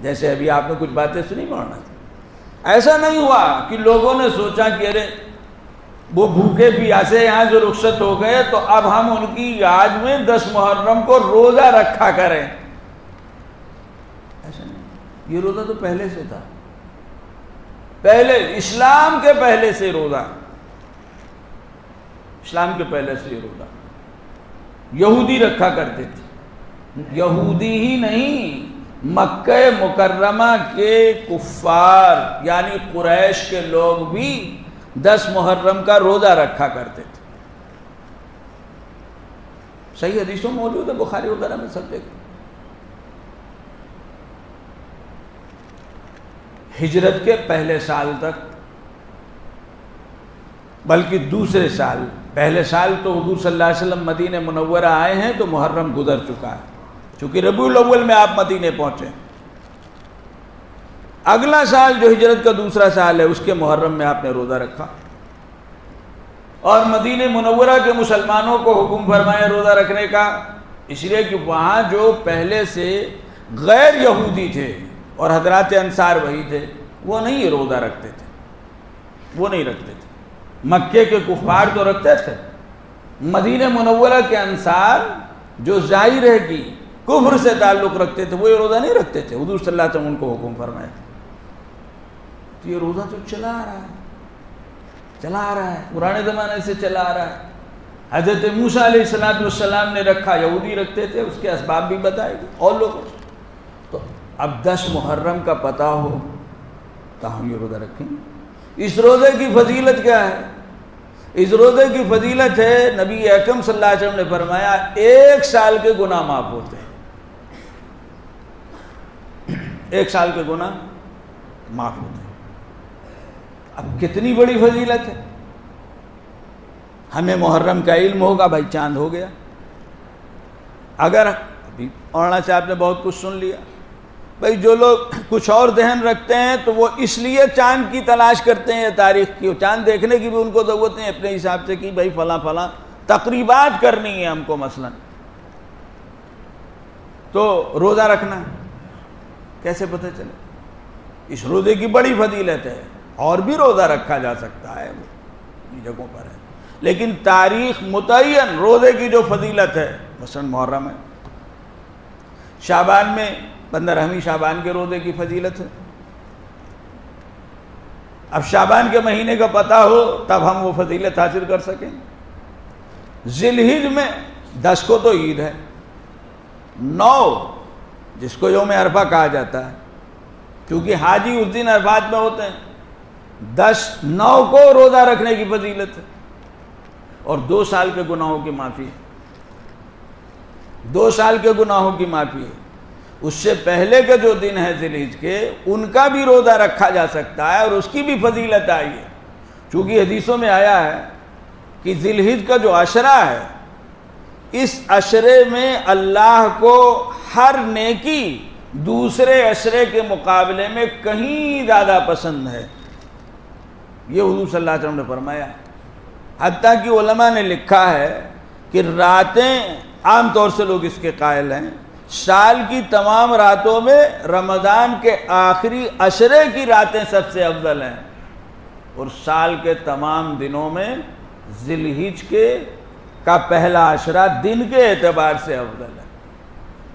جیسے ابھی آپ نے کچھ باتیں سنی مولانا. ایسا نہیں ہوا کہ لوگوں نے سوچا کہ ارے وہ بھوکے پیاسے یہاں جو رخصت ہو گئے تو اب ہم ان کی یاد میں 10 محرم کو روزہ رکھا کریں. ایسا نہیں, یہ روزہ تو پہلے سے تھا, پہلے اسلام کے پہلے سے روزہ, اسلام کے پہلے سے یہ روزہ یہودی رکھا کرتے تھے. یہودی ہی نہیں, مکہ مکرمہ کے کفار یعنی قریش کے لوگ بھی 10 محرم کا روزہ رکھا کرتے تھے. صحیح حدیثوں موجود ہے, بخاری وغیرہ میں سب دیکھیں. ہجرت کے پہلے سال تک، بلکہ دوسرے سال، پہلے سال تو حضور صلی اللہ علیہ وسلم مدینہ منورہ آئے ہیں تو محرم گزر چکا ہے، چونکہ ربیع الاول میں آپ مدینے پہنچے۔ اگلا سال جو ہجرت کا دوسرا سال ہے اس کے محرم میں آپ نے روزہ رکھا، اور مدینہ منورہ کے مسلمانوں کو حکم فرمایا روزہ رکھنے کا، اس لیے کہ وہاں جو پہلے سے غیر یہودی تھے اور حضرات انصار وہی تھے، وہ نہیں روزہ رکھتے تھے، وہ نہیں رکھتے تھے۔ مکے کے کفار تو رکھتے تھے، مدینہ منورہ کے انصار جو ظاہر ہے کہ کفر سے تعلق رکھتے تھے وہ یہ روزہ نہیں رکھتے تھے۔ حضور صلی اللہ علیہ وسلم ان کو حکم فرمایا، تو یہ روزہ تو چلا آ رہا ہے، پرانے زمانے سے چلا آ رہا ہے۔ حضرت موسیٰ علیہ السلام نے رکھا، یہودی رکھتے تھے، اس کے اسباب بھی بتائے گے اور لوگوں سے۔ تو اب 10 محرم کا پتہ ہو تو ہم یہ روزہ رکھیں گے۔ اس روزے کی فضیلت کیا ہے؟ اس روزے کی فضیلت ہے، نبی اکرم صلی اللہ علیہ وسلم نے فرمایا 1 سال کے گناہ معاف ہوتے ہیں، 1 سال کے گناہ معاف ہوتے ہیں۔ اب کتنی بڑی فضیلت ہے۔ ہمیں محرم کا علم ہوگا، بھائی چاند ہو گیا، اگر ابھی مولانا صاحب نے بہت کچھ سن لیا، بھائی جو لوگ کچھ اور ذہن رکھتے ہیں تو وہ اس لیے چاند کی تلاش کرتے ہیں تاریخ کی، چاند دیکھنے کی بھی ان کو ضرورت نہیں اپنے حساب سے کہ بھائی فلاں فلاں تقریبات کرنی ہے ہم کو، مثلا تو روزہ رکھنا کیسے پتہ چلے؟ اس روزے کی بڑی فضیلت ہے، اور بھی روزہ رکھا جا سکتا ہے، وہ جگہوں پر ہے، لیکن تاریخ متعین روزے کی جو فضیلت ہے، مثلا محرم ہے، شعبان میں 15ویں شعبان کے روزے کی فضیلت ہے۔ اب شعبان کے مہینے کا پتہ ہو تب ہم وہ فضیلت حاصل کر سکیں۔ ذی الحجہ میں 10 کو تو عید ہے، 9 جس کو یوم عرفہ کہا جاتا ہے، کیونکہ حاجی اس دن عرفات میں ہوتے ہیں، 9 کو روزہ رکھنے کی فضیلت ہے، اور 2 سال کے گناہوں کی معافی ہے، 2 سال کے گناہوں کی معافی ہے۔ اس سے پہلے کے جو دن ہے ذی الحجہ کے، ان کا بھی روزہ رکھا جا سکتا ہے اور اس کی بھی فضیلت آئی ہے، چونکہ حدیثوں میں آیا ہے کہ ذی الحجہ کا جو عشرہ ہے، اس عشرے میں اللہ کو ہر نیکی دوسرے عشرے کے مقابلے میں کہیں زیادہ پسند ہے، یہ حضور صلی اللہ علیہ وسلم نے فرمایا۔ حتیٰ کہ علماء نے لکھا ہے کہ راتیں، عام طور سے لوگ اس کے قائل ہیں، سال کی تمام راتوں میں رمضان کے آخری عشرے کی راتیں سب سے افضل ہیں، اور سال کے تمام دنوں میں ذی الحجہ کا پہلا عشرہ دن کے اعتبار سے افضل ہے۔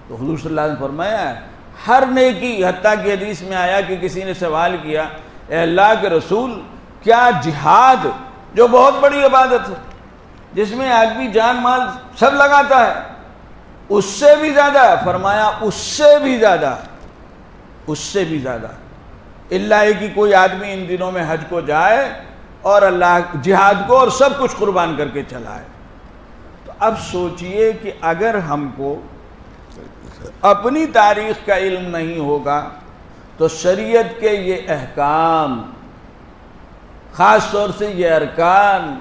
تو حضور صلی اللہ علیہ وسلم فرمایا ہے ہر نیکی، حتیٰ کہ حدیث میں آیا کہ کسی نے سوال کیا، اے اللہ کے رسول، کیا جہاد جو بہت بڑی عبادت ہے، جس میں آدمی جان مال سب لگاتا ہے، اس سے بھی زیادہ؟ فرمایا اس سے بھی زیادہ، اس سے بھی زیادہ، اللہ ہے کہ کوئی آدمی ان دنوں میں حج کو جائے اور اللہ جہاد کو اور سب کچھ قربان کر کے چلا ہے۔ تو اب سوچئے کہ اگر ہم کو اپنی تاریخ کا علم نہیں ہوگا تو شریعت کے یہ احکام، خاص طور سے یہ ارکان،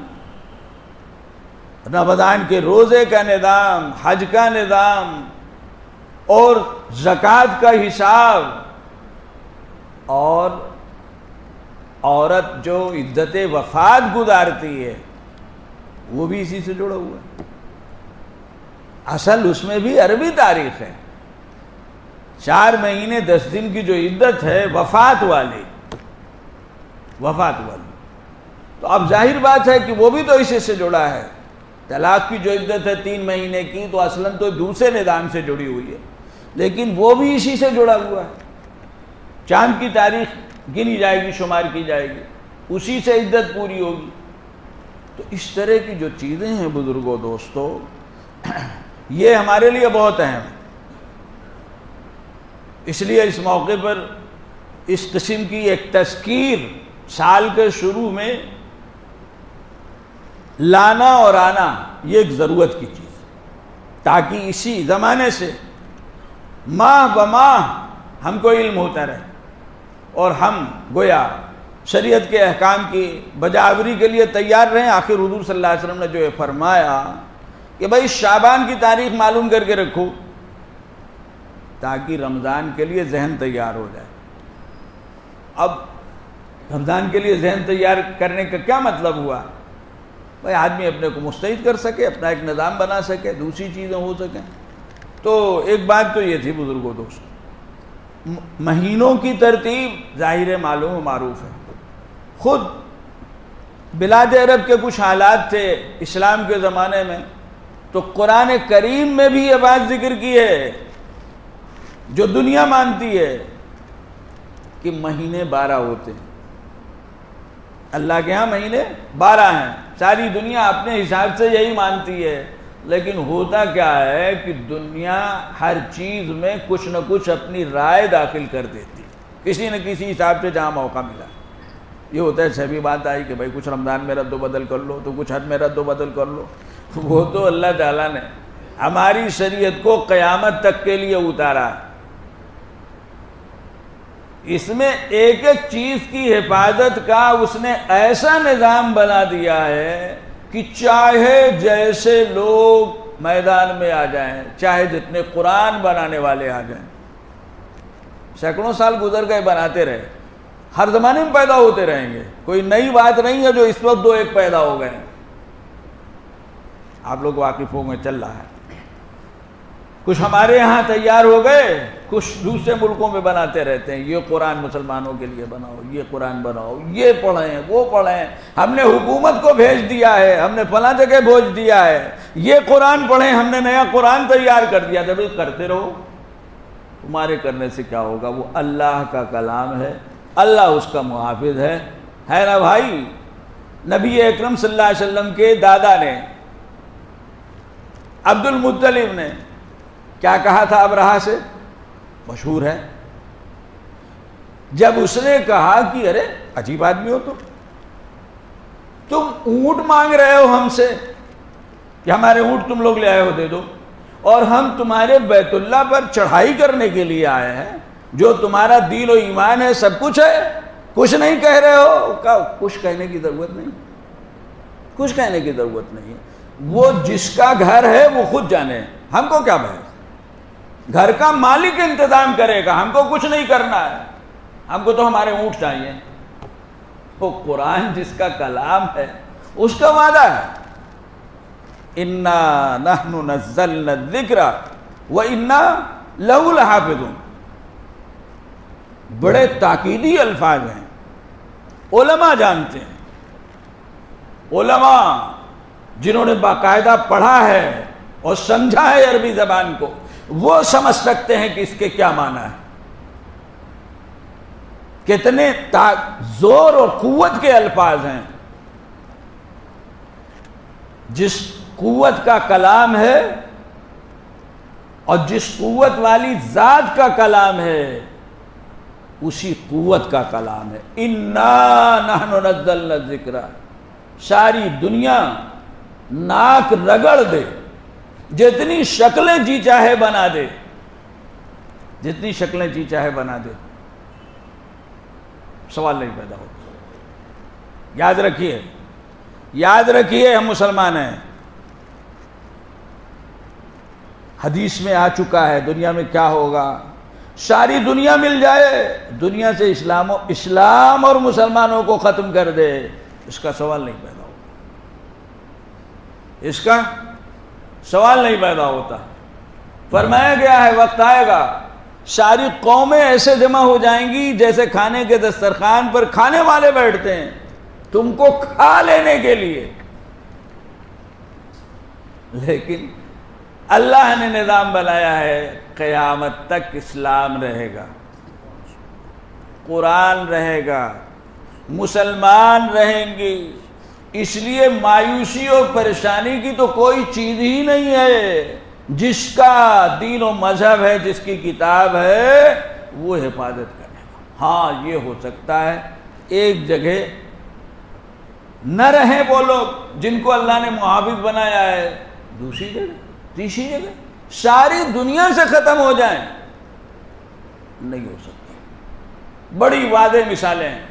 رمضان کے روزے کا نظام، حج کا نظام اور زکوٰۃ کا حساب، اور عورت جو عدت وفات گزارتی ہے وہ بھی اسی سے جڑا ہوا ہے۔ اصل اس میں بھی عربی تاریخ ہے، 4 مہینے 10 دن کی جو عدت ہے وفات والی، تو اب ظاہر بات ہے کہ وہ بھی تو اسی سے جڑا ہے۔ طلاق کی جو عدت ہے 3 مہینے کی، تو اصلاً تو دوسرے نظام سے جڑی ہوئی ہے، لیکن وہ بھی اسی سے جڑا ہوا ہے۔ چاند کی تاریخ گنی جائے گی، شمار کی جائے گی، اسی سے عدت پوری ہوگی۔ تو اس طرح کی جو چیزیں ہیں بزرگوں، دوستو، یہ ہمارے لیے بہت اہم ہے۔ اس لیے اس موقع پر اس قسم کی ایک تذکیر سال کے شروع میں لانا اور آنا، یہ ایک ضرورت کی چیز ہے، تاکہ اسی زمانے سے ماہ بماہ ہم کو علم ہوتا رہے، اور ہم گویا شریعت کے احکام کی بجاوری کے لیے تیار رہیں۔ آخر حضور صلی اللہ علیہ وسلم نے جو یہ فرمایا کہ بھائی شعبان کی تاریخ معلوم کر کے رکھو تاکہ رمضان کے لیے ذہن تیار ہو جائے۔ اب رمضان کے لیے ذہن تیار کرنے کا کیا مطلب ہوا؟ بھائی آدمی اپنے کو مستعد کر سکے، اپنا ایک نظام بنا سکے، دوسری چیزیں ہو سکیں۔ تو ایک بات تو یہ تھی بزرگوں دوست، مہینوں کی ترتیب ظاہر معلوم و معروف ہے۔ خود بلاد عرب کے کچھ حالات تھے اسلام کے زمانے میں، تو قرآن کریم میں بھی یہ بات ذکر کی ہے جو دنیا مانتی ہے کہ مہینے 12 ہوتے ہیں۔ اللہ کے ہاں مہینے 12 ہیں، ساری دنیا اپنے حساب سے یہی مانتی ہے، لیکن ہوتا کیا ہے کہ دنیا ہر چیز میں کچھ نہ کچھ اپنی رائے داخل کر دیتی، کسی نہ کسی حساب سے جہاں موقع ملا۔ یہ ہوتا ہے سبھی بات آئی کہ بھائی کچھ رمضان میں رد و بدل کر لو، تو کچھ حج میں رد و بدل کر لو۔ وہ تو اللہ تعالیٰ نے ہماری شریعت کو قیامت تک کے لیے اتارا ہے، اس میں ایک ایک چیز کی حفاظت کا اس نے ایسا نظام بنا دیا ہے کہ چاہے جیسے لوگ میدان میں آ جائیں، چاہے جتنے قرآن بنانے والے آ جائیں، سینکڑوں سال گزر گئے بناتے رہے، ہر زمانے میں پیدا ہوتے رہیں گے، کوئی نئی بات نہیں ہے جو اس وقت 2-1 پیدا ہو گئے۔ آپ لوگ واقف ہوں گے، چل رہا ہے، کچھ ہمارے یہاں تیار ہو گئے، کچھ دوسرے ملکوں میں بناتے رہتے ہیں، یہ قرآن مسلمانوں کے لیے بناؤ، یہ قرآن بناؤ، یہ پڑھیں وہ پڑھیں، ہم نے حکومت کو بھیج دیا ہے، ہم نے فلاں جگہ بھیج دیا ہے، یہ قرآن پڑھیں، ہم نے نیا قرآن تیار کر دیا۔ جب کرتے رہو، تمہارے کرنے سے کیا ہوگا؟ وہ اللہ کا کلام ہے، اللہ اس کا محافظ ہے نا بھائی۔ نبی اکرم صلی اللہ علیہ وسلم کے دادا نے، عبد المطلب نے کیا کہا تھا ابرہہ سے؟ مشہور ہے، جب اس نے کہا کہ ارے عجیب آدمی ہو تم اونٹ مانگ رہے ہو ہم سے کہ ہمارے اونٹ تم لوگ لے آئے ہو دے دو، اور ہم تمہارے بیت اللہ پر چڑھائی کرنے کے لیے آئے ہیں، جو تمہارا دین و ایمان ہے سب کچھ ہے، کچھ نہیں کہہ رہے ہو؟ کچھ کہنے کی ضرورت نہیں، کچھ کہنے کی ضرورت نہیں، وہ جس کا گھر ہے وہ خود جانے، ہم کو کیا بحث؟ گھر کا مالک انتظام کرے گا، ہم کو کچھ نہیں کرنا ہے، ہم کو تو ہمارے اونٹ چاہیے۔ وہ قرآن جس کا کلام ہے اس کا وعدہ ہے، اِنَّا نَحْنُ نَزَّلْنَا الذِّكْرَ وَإِنَّا لَهُ لَحَافِظُونَ۔ بڑے تاکیدی الفاظ ہیں، علماء جانتے ہیں، علماء جنہوں نے باقاعدہ پڑھا ہے اور سمجھا ہے عربی زبان کو، وہ سمجھ سکتے ہیں کہ اس کے کیا معنی ہے، کتنے زور اور قوت کے الفاظ ہیں۔ جس قوت کا کلام ہے اور جس قوت والی ذات کا کلام ہے اسی قوت کا کلام ہے۔ اِنَّا نَحْنُ نَزَّلْنَا الذِّكْرَ، ساری دنیا ناک رگڑ دے، جتنی شکلیں جی چاہے بنا دے، جتنی شکلیں جی چاہے بنا دے، سوال نہیں پیدا ہوتا۔ یاد رکھیے، یاد رکھیے، ہم مسلمان ہیں، حدیث میں آ چکا ہے دنیا میں کیا ہوگا، ساری دنیا مل جائے، دنیا سے اسلام اور مسلمانوں کو ختم کر دے، اس کا سوال نہیں پیدا ہوتا، اس کا سوال نہیں پیدا ہوتا۔ فرمایا گیا ہے وقت آئے گا ساری قومیں ایسے جمع ہو جائیں گی جیسے کھانے کے دسترخوان پر کھانے والے بیٹھتے ہیں تم کو کھا لینے کے لیے، لیکن اللہ نے نظام بنایا ہے قیامت تک اسلام رہے گا، قرآن رہے گا، مسلمان رہیں گے، اس لیے مایوسی اور پریشانی کی تو کوئی چیز ہی نہیں ہے۔ جس کا دین و مذہب ہے، جس کی کتاب ہے، وہ حفاظت کرے گا۔ ہاں یہ ہو سکتا ہے ایک جگہ نہ رہیں وہ لوگ جن کو اللہ نے محافظ بنایا ہے، دوسری جگہ، تیسری جگہ ساری دنیا سے ختم ہو جائیں، نہیں ہو سکتا۔ بڑی واضح مثالیں ہیں،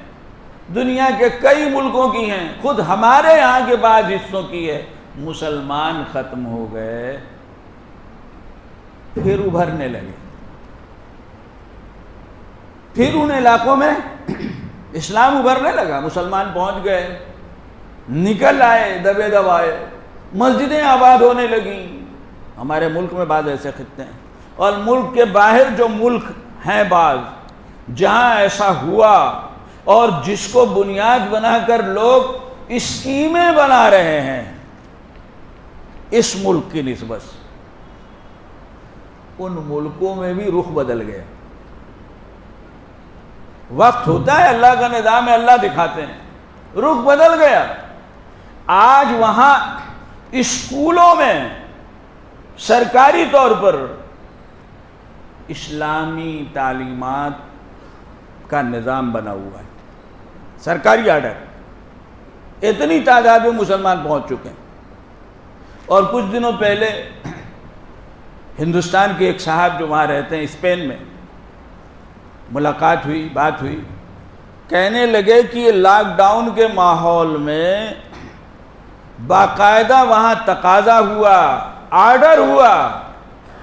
دنیا کے کئی ملکوں کی ہیں، خود ہمارے یہاں کے بعض حصوں کی ہے۔ مسلمان ختم ہو گئے، پھر ابھرنے لگے، پھر ان علاقوں میں اسلام ابھرنے لگا، مسلمان پہنچ گئے، نکل آئے، دبے دبائے، مسجدیں آباد ہونے لگیں۔ ہمارے ملک میں بعض ایسے خطے ہیں، اور ملک کے باہر جو ملک ہیں بعض، جہاں ایسا ہوا اور جس کو بنیاد بنا کر لوگ اسکیمیں بنا رہے ہیں اس ملک کی نسبت، ان ملکوں میں بھی رخ بدل گیا۔ وقت ہوتا ہے، اللہ کا نظام ہے، اللہ دکھاتے ہیں، رخ بدل گیا۔ آج وہاں اسکولوں میں سرکاری طور پر اسلامی تعلیمات کا نظام بنا ہوا ہے، سرکاری آرڈر، اتنی تعداد میں مسلمان پہنچ چکے ہیں۔ اور کچھ دنوں پہلے ہندوستان کے ایک صاحب جو وہاں رہتے ہیں اسپین میں، ملاقات ہوئی، بات ہوئی، کہنے لگے کہ یہ لاک ڈاؤن کے ماحول میں باقاعدہ وہاں تقاضا ہوا، آرڈر ہوا،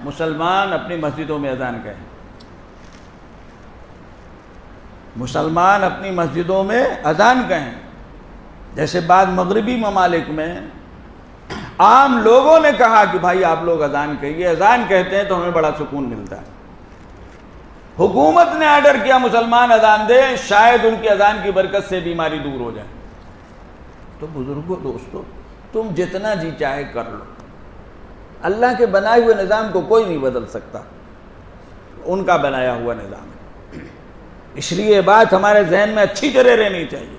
مسلمان اپنی مسجدوں میں اذان کہیں، مسلمان اپنی مسجدوں میں اذان کہیں۔ جیسے بعض مغربی ممالک میں عام لوگوں نے کہا کہ بھائی آپ لوگ اذان کہیے، اذان کہتے ہیں تو ہمیں بڑا سکون ملتا ہے۔ حکومت نے آرڈر کیا مسلمان اذان دے، شاید ان کی اذان کی برکت سے بیماری دور ہو جائے۔ تو بزرگوں، دوستو، تم جتنا جی چاہے کر لو، اللہ کے بنائے ہوئے نظام کو کوئی نہیں بدل سکتا، ان کا بنایا ہوا نظام ہے۔ اس لیے یہ بات ہمارے ذہن میں اچھی طرح رہنی چاہیے،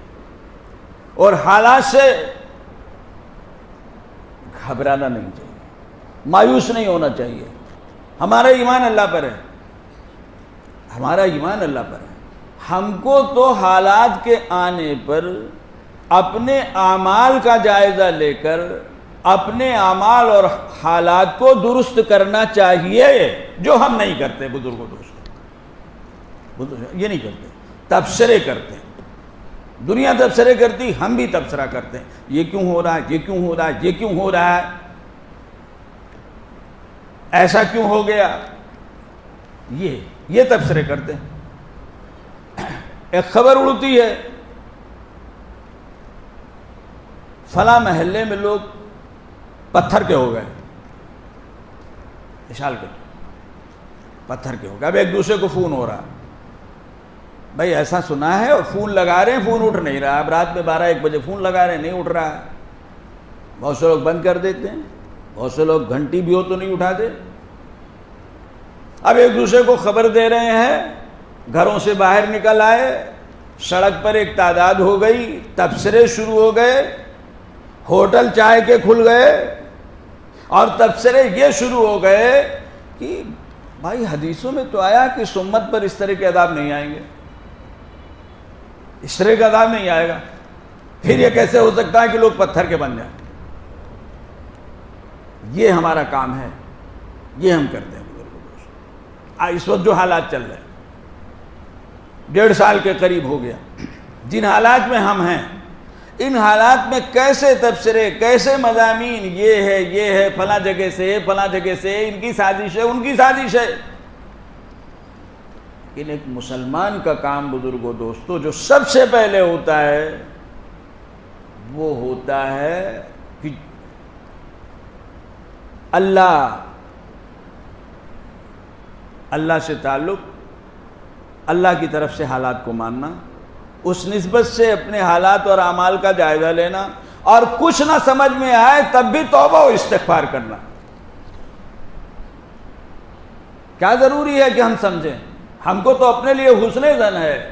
اور حالات سے گھبرانا نہیں چاہیے، مایوس نہیں ہونا چاہیے۔ ہمارا ایمان اللہ پر ہے، ہمارا ایمان اللہ پر ہے۔ ہم کو تو حالات کے آنے پر اپنے اعمال کا جائزہ لے کر اپنے اعمال اور حالات کو درست کرنا چاہیے، جو ہم نہیں کرتے۔ بزرگوں، دوستوں، یہ نہیں کرتے، تبصرے کرتے ہیں۔ دنیا تبصرے کرتی، ہم بھی تبصرہ کرتے ہیں، یہ کیوں ہو رہا ہے، یہ کیوں ہو رہا ہے، یہ کیوں ہو رہا ہے، ایسا کیوں ہو گیا، یہ تبصرے کرتے ہیں۔ ایک خبر اڑتی ہے، فلاں محلے میں لوگ پتھر کے ہو گئے، مثال کے پتھر کے ہو گئے۔ اب ایک دوسرے کو فون ہو رہا، بھائی ایسا سنا ہے، اور فون لگا رہے ہیں، فون اٹھ نہیں رہا۔ اب رات میں 12-1 بجے فون لگا رہے ہیں، نہیں اٹھ رہا ہے۔ بہت سے لوگ بند کر دیتے ہیں، بہت سے لوگ گھنٹی بھی ہو تو نہیں اٹھاتے۔ اب ایک دوسرے کو خبر دے رہے ہیں، گھروں سے باہر نکل آئے، سڑک پر ایک تعداد ہو گئی، تبصرے شروع ہو گئے، ہوٹل چائے کے کھل گئے، اور تبصرے یہ شروع ہو گئے کہ بھائی حدیثوں میں تو آیا کہ سمت پر اس طرح کے عذاب نہیں آئیں گے، اس طرح کا عذاب نہیں آئے گا، پھر یہ کیسے ہو سکتا ہے کہ لوگ پتھر کے بن جائیں۔ یہ ہمارا کام ہے، یہ ہم کرتے ہیں۔ اس وقت جو حالات چل رہے ہیں، 1.5 سال کے قریب ہو گیا، جن حالات میں ہم ہیں، ان حالات میں کیسے تبصرے، کیسے مضامین، یہ ہے، فلاں جگہ سے، فلاں جگہ سے، ان کی سازش ہے، ان کی سازش ہے۔ لیکن ایک مسلمان کا کام، بزرگوں، دوستو، جو سب سے پہلے ہوتا ہے وہ ہوتا ہے کہ اللہ سے تعلق، اللہ کی طرف سے حالات کو ماننا، اس نسبت سے اپنے حالات اور اعمال کا جائزہ لینا، اور کچھ نہ سمجھ میں آئے تب بھی توبہ و استغفار کرنا۔ کیا ضروری ہے کہ ہم سمجھیں؟ ہم کو تو اپنے لیے حسن ظن ہے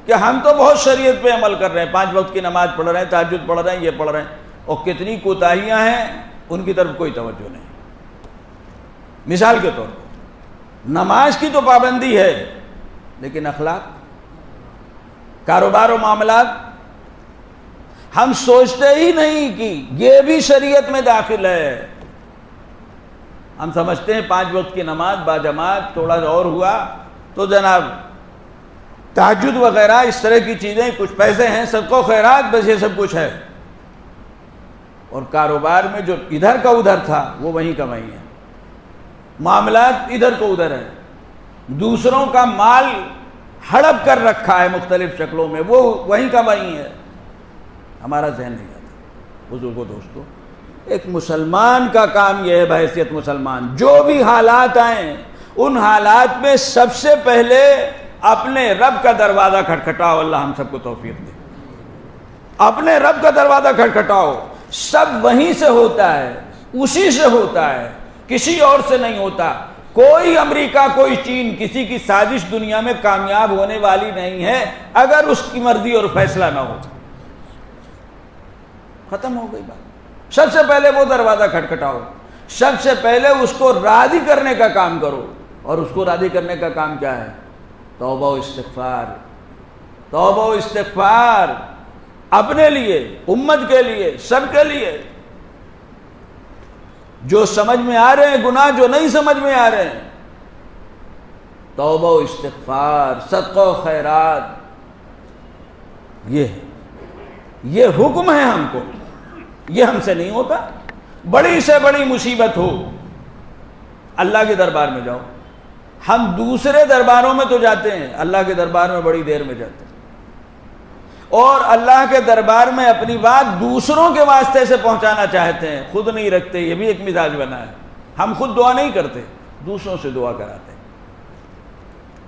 کہ ہم تو بہت شریعت پہ عمل کر رہے ہیں، 5 وقت کی نماز پڑھ رہے ہیں، تہجد پڑھ رہے ہیں، یہ پڑھ رہے ہیں، اور کتنی کوتاہیاں ہیں ان کی طرف کوئی توجہ نہیں۔ مثال کے طور پر نماز کی تو پابندی ہے، لیکن اخلاق، کاروبار و معاملات، ہم سوچتے ہی نہیں کہ یہ بھی شریعت میں داخل ہے۔ ہم سمجھتے ہیں 5 وقت کی نماز باجماعت، تھوڑا اور ہوا تو جناب تہجد وغیرہ اس طرح کی چیزیں، کچھ پیسے ہیں، صدقہ و خیرات، بس یہ سب کچھ ہے. اور کاروبار میں جو ادھر کا ادھر تھا وہ وہیں کمائی ہے. معاملات ادھر کو ادھر ہے. دوسروں کا مال ہڑپ کر رکھا ہے مختلف شکلوں میں، وہ وہیں کمائی ہے. ہمارا ذہن نہیں جاتا. بزرگوں، دوستو، ایک مسلمان کا کام یہ ہے بحیثیت مسلمان، جو بھی حالات آئیں ان حالات میں سب سے پہلے اپنے رب کا دروازہ کھٹکھٹاؤ. اللہ ہم سب کو توفیق دے. اپنے رب کا دروازہ کھٹکھٹاؤ. سب وہیں سے ہوتا ہے، اسی سے ہوتا ہے، کسی اور سے نہیں ہوتا. کوئی امریکہ، کوئی چین، کسی کی سازش دنیا میں کامیاب ہونے والی نہیں ہے اگر اس کی مرضی اور فیصلہ نہ ہو. ختم ہو گئی بات. سب سے پہلے وہ دروازہ کھٹکھٹاؤ. سب سے پہلے اس کو راضی کرنے کا کام کرو. اور اس کو راضی کرنے کا کام کیا ہے؟ توبہ و استغفار. توبہ و استغفار، اپنے لیے، امت کے لیے، سب کے لیے. جو سمجھ میں آ رہے ہیں گناہ، جو نہیں سمجھ میں آ رہے ہیں، توبہ و استغفار، صدقہ و خیرات. یہ حکم ہے ہم کو. یہ ہم سے نہیں ہوتا. بڑی سے بڑی مصیبت ہو، اللہ کے دربار میں جاؤ. ہم دوسرے درباروں میں تو جاتے ہیں، اللہ کے دربار میں بڑی دیر میں جاتے ہیں. اور اللہ کے دربار میں اپنی بات دوسروں کے واسطے سے پہنچانا چاہتے ہیں، خود نہیں رکھتے. یہ بھی ایک مزاج بنا ہے. ہم خود دعا نہیں کرتے، دوسروں سے دعا کراتے ہیں.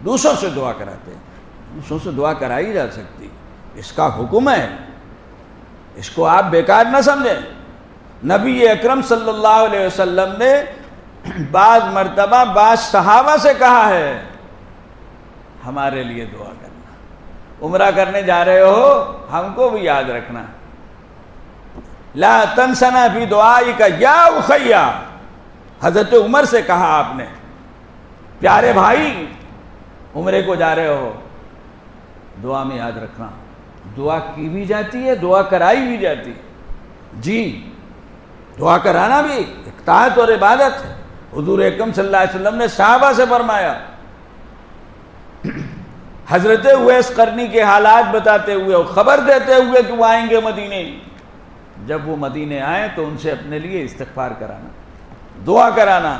دوسروں سے دعا کراتے ہیں. دوسروں سے دعا کرائی جا سکتی، اس کا حکم ہے. اس کو آپ بیکار نہ سمجھیں. نبی اکرم صلی اللہ علیہ وسلم نے بعض مرتبہ بعض صحابہ سے کہا ہے ہمارے لیے دعا کرنا. عمرہ کرنے جا رہے ہو، ہم کو بھی یاد رکھنا. لا تنسنا فی دعائک یا اخیا. حضرت عمر سے کہا آپ نے، پیارے بھائی عمرے کو جا رہے ہو، دعا میں یاد رکھنا. دعا کی بھی جاتی ہے، دعا کرائی بھی جاتی ہے. جی، دعا کرانا بھی ایک طاعت اور عبادت ہے. حضور اکرم صلی اللہ علیہ وسلم نے صحابہ سے فرمایا، حضرت اویس قرنی کے حالات بتاتے ہوئے اور خبر دیتے ہوئے کہ وہ آئیں گے مدینے. جب وہ مدینے آئیں تو ان سے اپنے لیے استغفار کرانا، دعا کرانا.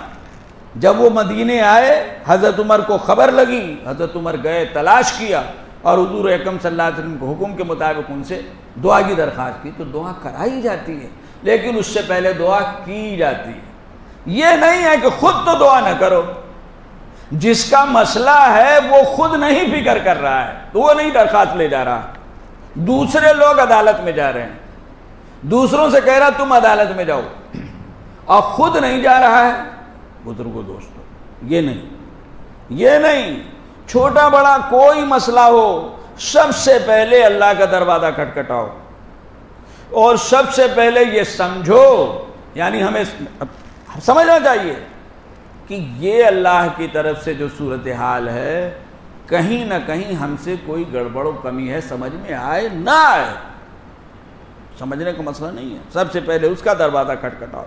جب وہ مدینے آئے، حضرت عمر کو خبر لگی، حضرت عمر گئے، تلاش کیا اور حضور اکرم صلی اللہ علیہ وسلم کے حکم کے مطابق ان سے دعا کی درخواست کی. تو دعا کرائی جاتی ہے، لیکن اس سے پہلے دعا کی جاتی ہے. یہ نہیں ہے کہ خود تو دعا نہ کرو. جس کا مسئلہ ہے وہ خود نہیں فکر کر رہا ہے تو وہ نہیں درخواست لے جا رہا. دوسرے لوگ عدالت میں جا رہے ہیں، دوسروں سے کہہ رہا تم عدالت میں جاؤ، اور خود نہیں جا رہا ہے. بزرگوں، دوستو، یہ نہیں. چھوٹا بڑا کوئی مسئلہ ہو، سب سے پہلے اللہ کا دروازہ کھٹکھٹاؤ. اور سب سے پہلے یہ سمجھو، یعنی ہمیں سمجھنا چاہیے کہ یہ اللہ کی طرف سے جو صورتحال ہے، کہیں نہ کہیں ہم سے کوئی گڑبڑ و کمی ہے، سمجھ میں آئے نہ آئے، سمجھنے کا مسئلہ نہیں ہے. سب سے پہلے اس کا دروازہ کھٹکھٹاؤ،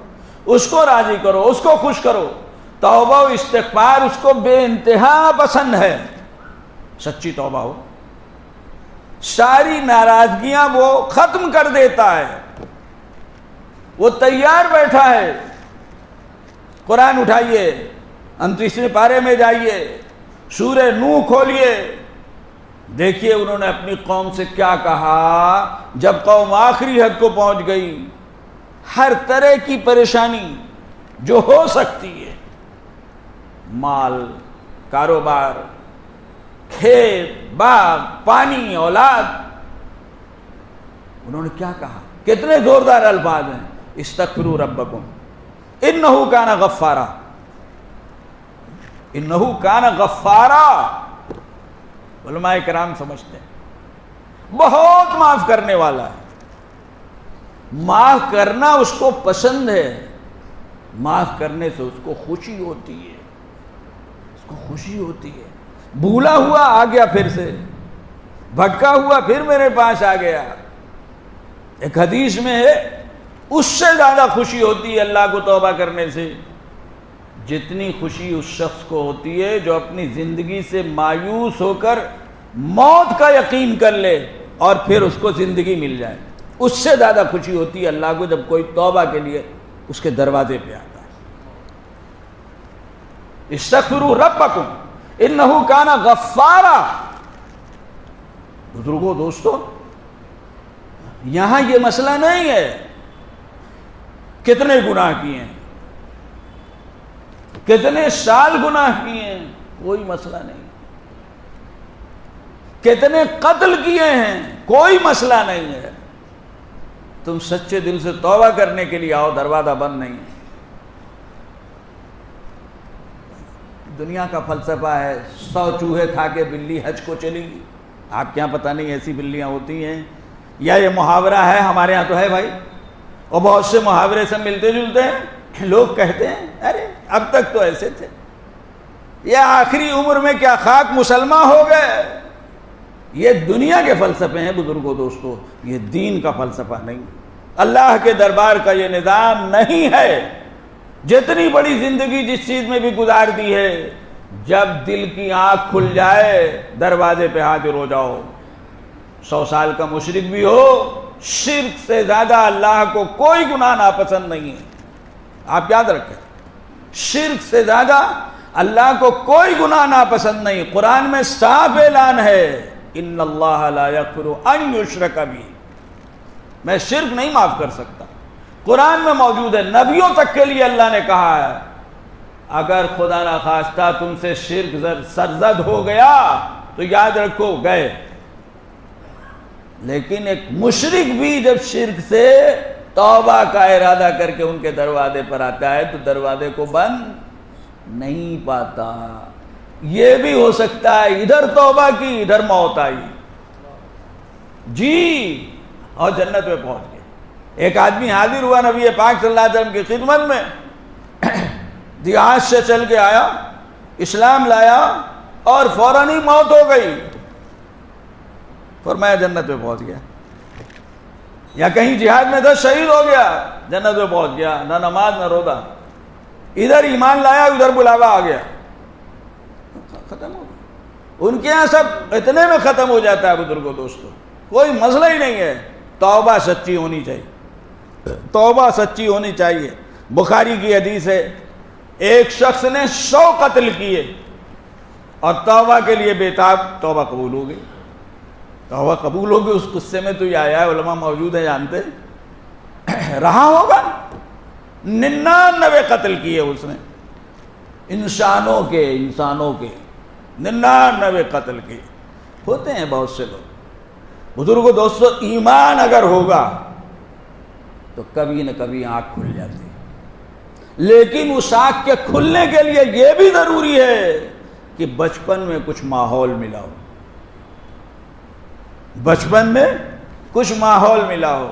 اس کو راضی کرو، اس کو خوش کرو. توبہ و استغفار اس کو بے انتہا پسند ہے. سچی توبہ ہو، ساری ناراضگیاں وہ ختم کر دیتا ہے. وہ تیار بیٹھا ہے. قرآن اٹھائیے، 29ویں پارے میں جائیے، سورہ نوح کھولیے، دیکھیے انہوں نے اپنی قوم سے کیا کہا. جب قوم آخری حد کو پہنچ گئی، ہر طرح کی پریشانی جو ہو سکتی ہے، مال، کاروبار، کھیت، باغ، پانی، اولاد، انہوں نے کیا کہا؟ کتنے زوردار الفاظ ہیں. استغفروا ربکم انہ کان غفارا. انہ کان غفارا. علماء کرام سمجھتے ہیں بہت معاف کرنے والا ہے. معاف کرنا اس کو پسند ہے. معاف کرنے سے اس کو خوشی ہوتی ہے. اس کو خوشی ہوتی ہے. بھولا ہوا آ گیا، پھر سے بھٹکا ہوا پھر میرے پاس آ گیا. ایک حدیث میں ہے اس سے زیادہ خوشی ہوتی ہے اللہ کو توبہ کرنے سے جتنی خوشی اس شخص کو ہوتی ہے جو اپنی زندگی سے مایوس ہو کر موت کا یقین کر لے اور پھر اس کو زندگی مل جائے، اس سے زیادہ خوشی ہوتی ہے اللہ کو جب کوئی توبہ کے لیے اس کے دروازے پہ آتا ہے۔ استغفروا ربکم انہ کان غفارا۔ بزرگوں دوستو، یہاں یہ مسئلہ نہیں ہے کتنے گناہ کیے ہیں، کتنے سال گناہ کیے ہیں، کوئی مسئلہ نہیں، کتنے قتل کیے ہیں، کوئی مسئلہ نہیں ہے۔ تم سچے دل سے توبہ کرنے کے لیے آؤ، دروازہ بند نہیں ہے۔ دنیا کا فلسفہ ہے 100 چوہے کھا کے بلی حج کو چلی گئی۔ آپ کے یہاں پتہ نہیں ایسی بلیاں ہوتی ہیں یا یہ محاورہ ہے، ہمارے ہاں تو ہے بھائی، اور بہت سے محاورے سے ملتے جلتے ہیں۔ لوگ کہتے ہیں ارے اب تک تو ایسے تھے، یہ آخری عمر میں کیا خاک مسلمان ہو گئے۔ یہ دنیا کے فلسفے ہیں بزرگوں دوستو، یہ دین کا فلسفہ نہیں، اللہ کے دربار کا یہ نظام نہیں ہے۔ جتنی بڑی زندگی جس چیز میں بھی گزار دی ہے، جب دل کی آنکھ کھل جائے دروازے پہ حاضر ہو جاؤ۔ 100 سال کا مشرک بھی ہو، شرک سے زیادہ اللہ کو کوئی گناہ ناپسند نہیں ہے۔ آپ یاد رکھیں، شرک سے زیادہ اللہ کو کوئی گناہ ناپسند نہیں۔ قرآن میں صاف اعلان ہے ان اللہ لا یغفر ان یشرک بہ، میں شرک نہیں معاف کر سکتا۔ قرآن میں موجود ہے، نبیوں تک کے لیے اللہ نے کہا ہے اگر خدا نخواستہ تم سے شرک سرزد ہو گیا تو یاد رکھو گئے۔ لیکن ایک مشرک بھی جب شرک سے توبہ کا ارادہ کر کے ان کے دروازے پر آتا ہے تو دروازے کو بند نہیں پاتا۔ یہ بھی ہو سکتا ہے ادھر توبہ کی ادھر موت آئی جی اور جنت میں پہنچ گئے۔ ایک آدمی حاضر ہوا نبی پاک صلی اللہ علیہ وسلم کی خدمت میں، دیہات سے چل کے آیا، اسلام لایا اور فوراً ہی موت ہو گئی۔ فرمایا جنت میں پہنچ گیا۔ یا کہیں جہاد میں تھا شہید ہو گیا، جنت میں پہنچ گیا، نہ نماز نہ روزہ، ادھر ایمان لایا ادھر بلاوا آ گیا، ختم ہو گیا۔ ان کے یہاں سب اتنے میں ختم ہو جاتا ہے بزرگوں دوستوں، کوئی مسئلہ ہی نہیں ہے۔ توبہ سچی ہونی چاہیے، توبہ سچی ہونی چاہیے۔ بخاری کی حدیث ہے ایک شخص نے 100 قتل کیے اور توبہ کے لیے بےتاب، توبہ قبول ہو گئی، توبہ قبول ہوگی۔ اس قصے میں تو یہ آیا ہے، علماء موجود ہیں جانتے، رہا ہوگا 99 قتل کیے اس نے، انسانوں کے 99 قتل کیے۔ ہوتے ہیں بہت سے لوگ۔ بزرگوں دوستو، ایمان اگر ہوگا تو کبھی نہ کبھی آنکھ کھل جاتی ہے، لیکن اس آنکھ کے کھلنے کے لیے یہ بھی ضروری ہے کہ بچپن میں کچھ ماحول ملا ہو، بچپن میں کچھ ماحول ملا ہو،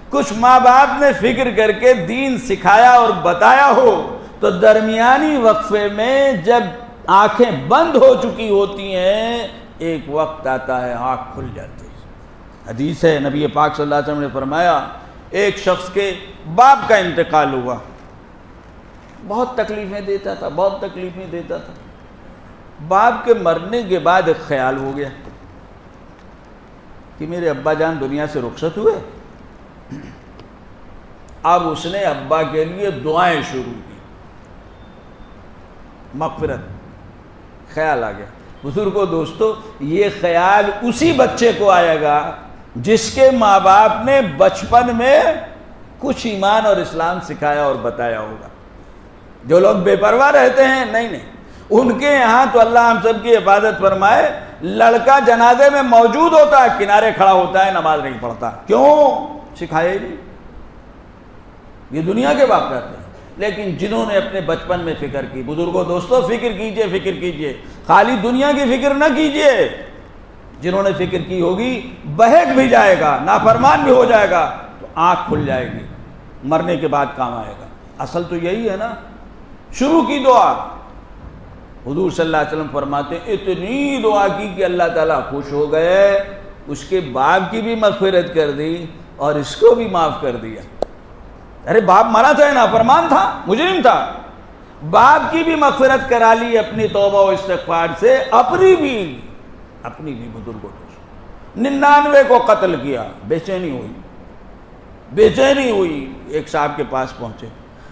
کچھ ماں باپ نے فکر کر کے دین سکھایا اور بتایا ہو، تو درمیانی وقفے میں جب آنکھیں بند ہو چکی ہوتی ہیں ایک وقت آتا ہے آنکھ کھل جاتی ہے۔ حدیث ہے نبی پاک صلی اللہ علیہ وسلم نے فرمایا ایک شخص کے باپ کا انتقال ہوا، بہت تکلیفیں دیتا تھا، بہت تکلیفیں دیتا تھا۔ باپ کے مرنے کے بعد ایک خیال ہو گیا کہ میرے ابا جان دنیا سے رخصت ہوئے، اب اس نے ابا کے لیے دعائیں شروع کی، مغفرت، خیال آ گیا۔ بزرگوں دوستو، یہ خیال اسی بچے کو آئے گا جس کے ماں باپ نے بچپن میں کچھ ایمان اور اسلام سکھایا اور بتایا ہوگا۔ جو لوگ بے پرواہ رہتے ہیں، نہیں ان کے یہاں تو اللہ ہم سب کی حفاظت فرمائے، لڑکا جنازے میں موجود ہوتا ہے، کنارے کھڑا ہوتا ہے، نماز نہیں پڑھتا، کیوں؟ سکھایا ہی نہیں۔ یہ دنیا کے واقعات ہیں، لیکن جنہوں نے اپنے بچپن میں فکر کی، بزرگوں دوستو فکر کیجئے، خالی دنیا کی فکر نہ کیجئے۔ جنہوں نے فکر کی ہوگی بہک بھی جائے گا، نافرمان بھی ہو جائے گا تو آنکھ کھل جائے گی، مرنے کے بعد کام آئے گا۔ اصل تو یہی ہے نا، شروع کی دعا۔ حضور صلی اللہ علیہ وسلم فرماتے ہیں اتنی دعا کی کہ اللہ تعالیٰ خوش ہو گئے، اس کے باپ کی بھی مغفرت کر دی اور اس کو بھی معاف کر دیا۔ ارے باپ مرا تھا، نافرمان تھا، مجرم تھا، باپ کی بھی مغفرت کرا لی اپنی توبہ و استغفار سے، اپنی بھی اپنی بھی بزرگوں کو 99 کو قتل کیا. بے چینی ہوئی. ایک صاحب کے پاس پہنچے.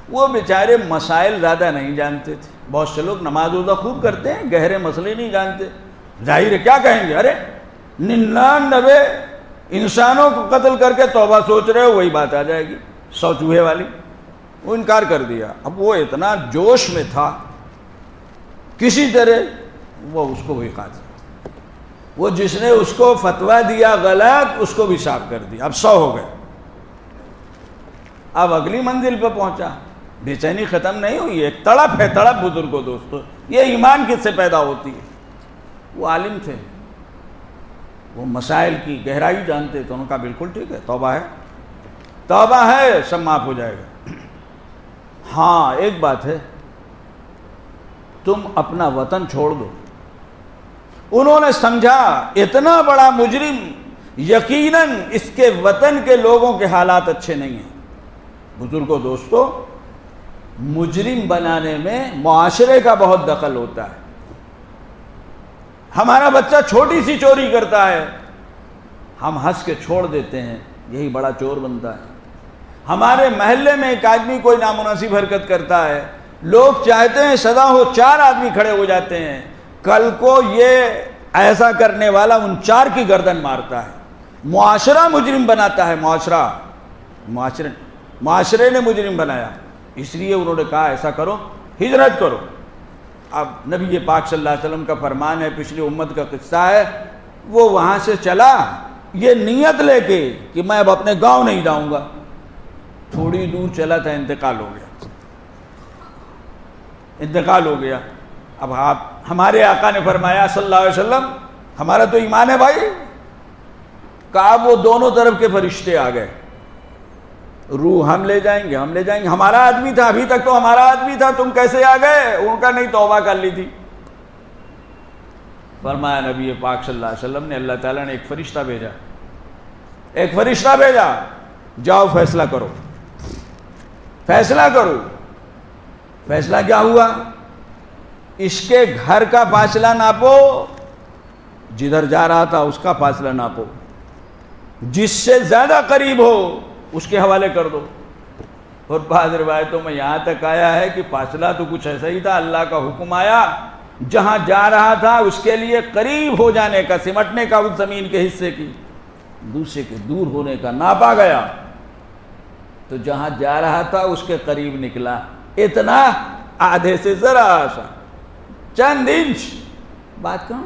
وہ بیچارے مسائل زیادہ نہیں جانتے تھے. بہت سے لوگ نماز روزہ خوب کرتے ہیں, گہرے مسئلے نہیں جانتے. ظاہر ہے کیا کہیں گے, ارے 99 انسانوں کو قتل کر کے توبہ سوچ رہے ہو, وہی بات آ جائے گی 100 چوہے والی. وہ انکار کر دیا. اب وہ اتنا جوش میں تھا, کسی طرح وہ اس کو وہی قاضی, وہ جس نے اس کو فتویٰ دیا غلط, اس کو بھی صاف کر دیا. اب 100 ہو گئے. اب اگلی منزل پہ پہنچا. بے چینی ختم نہیں ہوئی, ایک تڑپ ہے, تڑپ بزرگوں دوستو. یہ ایمان کس سے پیدا ہوتی ہے؟ وہ عالم تھے, وہ مسائل کی گہرائی جانتے تو انہوں نے کہا بالکل ٹھیک ہے, توبہ ہے, سب معاف ہو جائے گا. ہاں ایک بات ہے, تم اپنا وطن چھوڑ دو. انہوں نے سمجھا اتنا بڑا مجرم, یقیناً اس کے وطن کے لوگوں کے حالات اچھے نہیں ہیں. بزرگوں دوستو, مجرم بنانے میں معاشرے کا بہت دخل ہوتا ہے. ہمارا بچہ چھوٹی سی چوری کرتا ہے, ہم ہنس کے چھوڑ دیتے ہیں, یہی بڑا چور بنتا ہے. ہمارے محلے میں ایک آدمی کوئی نامناسب حرکت کرتا ہے, لوگ چاہتے ہیں سزا ہو, 4 آدمی کھڑے ہو جاتے ہیں. کل کو یہ ایسا کرنے والا ان 4 کی گردن مارتا ہے. معاشرہ مجرم بناتا ہے, معاشرے نے مجرم بنایا. اس لیے انہوں نے کہا ایسا کرو, ہجرت کرو. اب نبی پاک صلی اللہ علیہ وسلم کا فرمان ہے, پچھلی امت کا قصہ ہے, وہ وہاں سے چلا یہ نیت لے کے کہ میں اب اپنے گاؤں نہیں جاؤں گا. تھوڑی دور چلا تھا, انتقال ہو گیا. اب ہمارے آقا نے فرمایا صلی اللہ علیہ وسلم, ہمارا تو ایمان ہے بھائی. کہا وہ دونوں طرف کے فرشتے آ گئے, روح ہم لے جائیں گے, ہمارا آدمی تھا, ابھی تک تو ہمارا آدمی تھا, تم کیسے آ گئے؟ ان کا نہیں توبہ کر لی تھی. فرمایا نبی پاک صلی اللہ علیہ وسلم نے, اللہ تعالیٰ نے ایک فرشتہ بھیجا, جاؤ فیصلہ کرو. فیصلہ کیا ہوا؟ اس کے گھر کا فاصلہ ناپو, جدھر جا رہا تھا اس کا فاصلہ ناپو, جس سے زیادہ قریب ہو اس کے حوالے کر دو. اور بعض روایتوں میں یہاں تک آیا ہے کہ فاصلہ تو کچھ ایسا ہی تھا, اللہ کا حکم آیا جہاں جا رہا تھا اس کے لیے قریب ہو جانے کا, سمٹنے کا اس زمین کے حصے کی, دوسرے کے دور ہونے کا ناپا گیا, تو جہاں جا رہا تھا اس کے قریب نکلا. اتنا, آدھے سے ذرا سا, چند انچ. بات کہاں,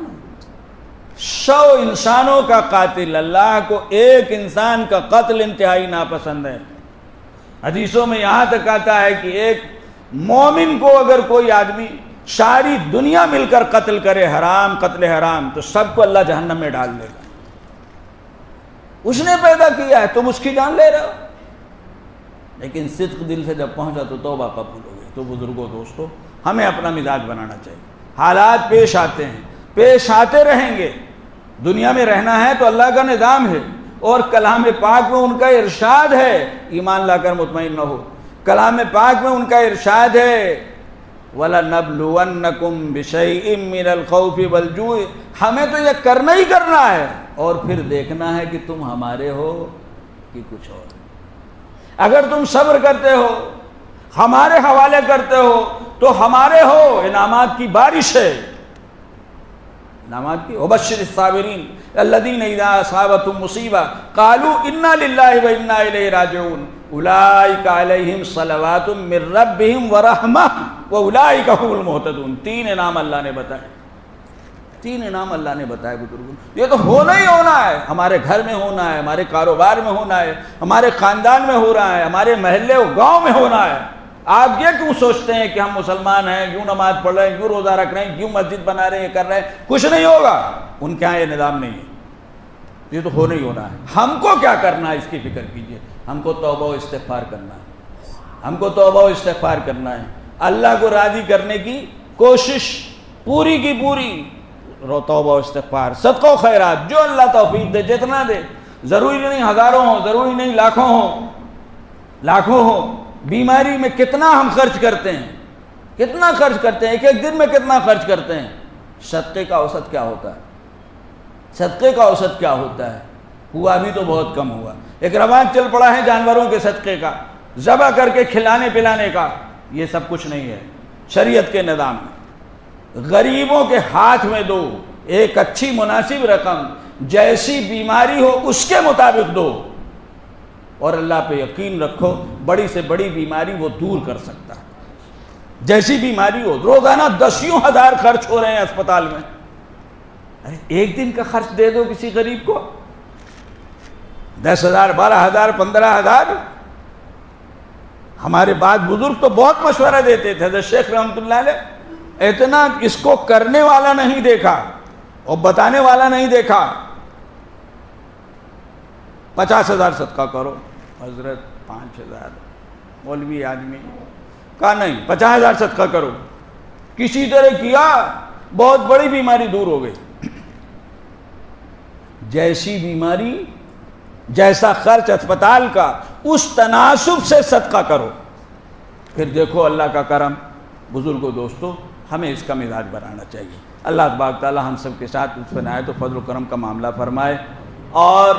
100 انسانوں کا قاتل. اللہ کو ایک انسان کا قتل انتہائی ناپسند ہے. حدیثوں میں یہاں تک آتا ہے کہ ایک مومن کو اگر کوئی آدمی ساری دنیا مل کر قتل کرے, قتل حرام, تو سب کو اللہ جہنم میں ڈال دے گا. اس نے پیدا کیا ہے, تم اس کی جان لے رہے ہو. لیکن صدق دل سے جب پہنچا تو توبہ قبول ہو گئی. تو بزرگوں دوستو, ہمیں اپنا مزاج بنانا چاہیے. حالات پیش آتے ہیں, پیش آتے رہیں گے. دنیا میں رہنا ہے تو اللہ کا نظام ہے, اور کلام پاک میں ان کا ارشاد ہے, ایمان لا کر مطمئن نہ ہو. کلام پاک میں ان کا ارشاد ہے, وَلَنَبْلُوَنَّكُمْ بِشَيْءٍ مِّنَ الْخَوْفِ وَالْجُوعِ. ہمیں تو یہ کرنا ہی کرنا ہے, اور پھر دیکھنا ہے کہ تم ہمارے ہو کہ کچھ اور. اگر تم صبر کرتے ہو, ہمارے حوالے کرتے ہو, تو ہمارے ہو, انعامات کی بارش ہے. انعامات کی, وَبَشِّرِ الصَّابِرِينَ الَّذِينَ إِذَا أَصَابَتْهُمْ مُصِيبَةٌ قَالُوا إِنَّا لِلَّهِ وَإِنَّا إِلَيْهِ رَاجِعُونَ أُولَٰئِكَ عَلَيْهِمْ صَلَوَاتٌ مِّن رَّبِّهِمْ وَرَحْمَةٌ وَأُولَٰئِكَ هُمُ الْمُهْتَدُونَ. 3 انعام اللہ نے بتائے, 3 انعام اللہ نے بتائے بزرگوں. یہ تو ہونا ہی ہونا ہے, ہمارے گھر میں ہونا ہے, ہمارے کاروبار میں ہونا ہے, ہمارے خاندان میں ہو رہا ہے, ہمارے محلے و گاؤں میں ہونا ہے. آپ یہ کیوں سوچتے ہیں کہ ہم مسلمان ہیں, یوں نماز پڑھ رہے ہیں, یوں روزہ رکھ رہے ہیں, یوں مسجد بنا رہے ہیں, کر رہے ہیں, کچھ نہیں ہوگا. ان کے ہاں یہ نظام نہیں ہے, یہ تو ہونا ہی ہونا ہے. ہم کو کیا کرنا ہے اس کی فکر کیجئے. ہم کو توبہ و استغفار کرنا ہے, اللہ کو راضی کرنے کی کوشش پوری کی پوری. توبہ و استغفار, صدقہ و خیرات, جو اللہ توفیق دے جتنا دے. ضروری نہیں ہزاروں ہوں, ضروری نہیں لاکھوں ہوں. بیماری میں کتنا ہم خرچ کرتے ہیں, ایک ایک دن میں کتنا خرچ کرتے ہیں. صدقے کا اوسط کیا ہوتا ہے؟ صدقے کا اوسط کیا ہوتا ہے؟ ہوا بھی تو بہت کم ہوا. ایک رواج چل پڑا ہے جانوروں کے صدقے کا، ذبح کر کے کھلانے پلانے کا. یہ سب کچھ نہیں ہے شریعت کے نظام میں. غریبوں کے ہاتھ میں دو، ایک اچھی مناسب رقم، جیسی بیماری ہو اس کے مطابق دو، اور اللہ پہ یقین رکھو بڑی سے بڑی بیماری وہ دور کر سکتا ہے. جیسی بیماری ہو، روزانہ 10,000 خرچ ہو رہے ہیں اسپتال میں. ایک دن کا خرچ دے دو کسی غریب کو، 10,000 12,000 15,000. ہمارے بعد بزرگ تو بہت مشورہ دیتے تھے. حضرت شیخ رحمۃ اللہ علیہ اتنا اس کو کرنے والا نہیں دیکھا اور بتانے والا نہیں دیکھا. 50,000 صدقہ کرو. حضرت 5,000. مولوی آدمی کہا نہیں 50,000 صدقہ کرو. کسی طرح کیا، بہت بڑی بیماری دور ہو گئی. جیسی بیماری، جیسا خرچ اسپتال کا، اس تناسب سے صدقہ کرو. پھر دیکھو اللہ کا کرم. بزرگوں دوستو، ہمیں اس کا مزاج بنانا چاہیے. اللہ تبارک تعالی ہم سب کے ساتھ لطف عنایت و فضل و کرم کا معاملہ فرمائے، اور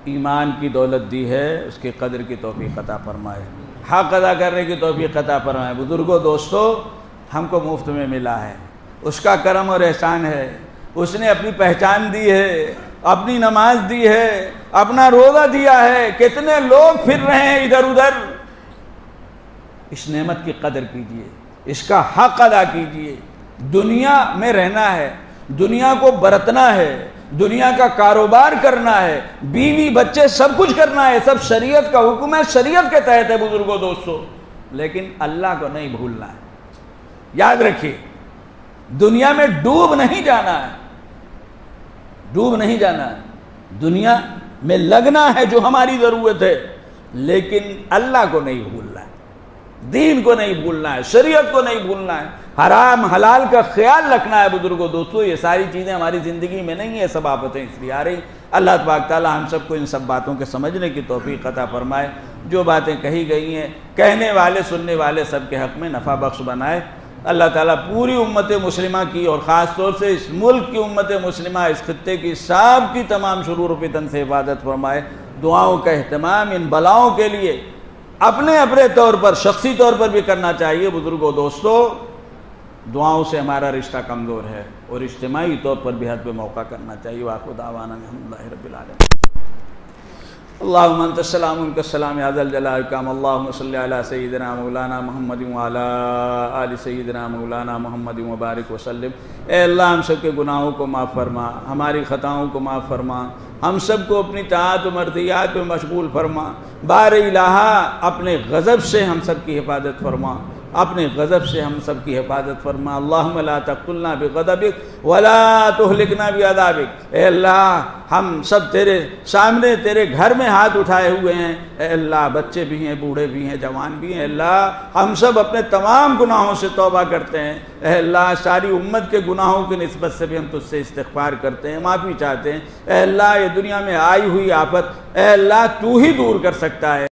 ایمان کی دولت دی ہے اس کی قدر کی توفیق عطا فرمائے، حق ادا کرنے کی توفیق عطا فرمائے. بزرگوں دوستو، ہم کو مفت میں ملا ہے، اس کا کرم اور احسان ہے. اس نے اپنی پہچان دی ہے، اپنی نماز دی ہے، اپنا روزہ دیا ہے. کتنے لوگ پھر رہے ہیں ادھر ادھر. اس نعمت کی قدر کیجئے، اس کا حق ادا کیجئے. دنیا میں رہنا ہے، دنیا کو برتنا ہے، دنیا کا کاروبار کرنا ہے، بیوی بچے سب کچھ کرنا ہے. سب شریعت کا حکم ہے، شریعت کے تحت ہے بزرگوں دوستو. لیکن اللہ کو نہیں بھولنا ہے. یاد رکھیے، دنیا میں ڈوب نہیں جانا ہے، ڈوب نہیں جانا ہے. دنیا میں لگنا ہے جو ہماری ضرورت ہے، لیکن اللہ کو نہیں بھولنا ہے، دین کو نہیں بھولنا ہے، شریعت کو نہیں بھولنا ہے. حرام حلال کا خیال رکھنا ہے. بزرگوں دوستو، یہ ساری چیزیں ہماری زندگی میں نہیں ہیں، سب آفتیں اس لیے آ رہی. اللہ تبارک تعالی ہم سب کو ان سب باتوں کے سمجھنے کی توفیق عطا فرمائے. جو باتیں کہی گئی ہیں، کہنے والے سننے والے سب کے حق میں نفع بخش بنائے. اللہ تعالیٰ پوری امت مسلمہ کی، اور خاص طور سے اس ملک کی امت مسلمہ، اس خطے کی سب کی تمام شرور و فتن سے حفاظت فرمائے. دعاؤں کا اہتمام ان بلاؤں کے لیے اپنے اپنے طور پر، شخصی طور پر بھی کرنا چاہیے. بزرگوں دوستو، دعاؤں سے ہمارا رشتہ کمزور ہے، اور اجتماعی طور پر بھی حد پہ موقع کرنا چاہیے. وآخر دعوانا الحمدللہ رب العالمین. اللہم انت السلام منک السلام یا ذا الجلال والاکرام. اللہم صلی علی سیدنا مولانا محمد وعلی آل سیدنا مولانا محمد وبارک وسلم. اے اللہ، ہم سب کے گناہوں کو معاف فرما، ہماری خطاؤں کو معاف فرما، ہم سب کو اپنی طاعت و مرضیات میں مشغول فرما. بار الہٰ، اپنے غضب سے ہم سب کی حفاظت فرما، اپنے غضب سے ہم سب کی حفاظت فرما. اللہم لا تقتلنا بغضبک ولا تہلکنا بعذابک. اے اللہ، ہم سب تیرے سامنے تیرے گھر میں ہاتھ اٹھائے ہوئے ہیں. اے اللہ، بچے بھی ہیں، بوڑھے بھی ہیں، جوان بھی ہیں. اللہ، ہم سب اپنے تمام گناہوں سے توبہ کرتے ہیں. اے اللہ، ساری امت کے گناہوں کی نسبت سے بھی ہم تجھ سے استغفار کرتے ہیں، معافی چاہتے ہیں. اے اللہ، یہ دنیا میں آئی ہوئی آفت، اے اللہ تو ہی دور کر سکتا ہے.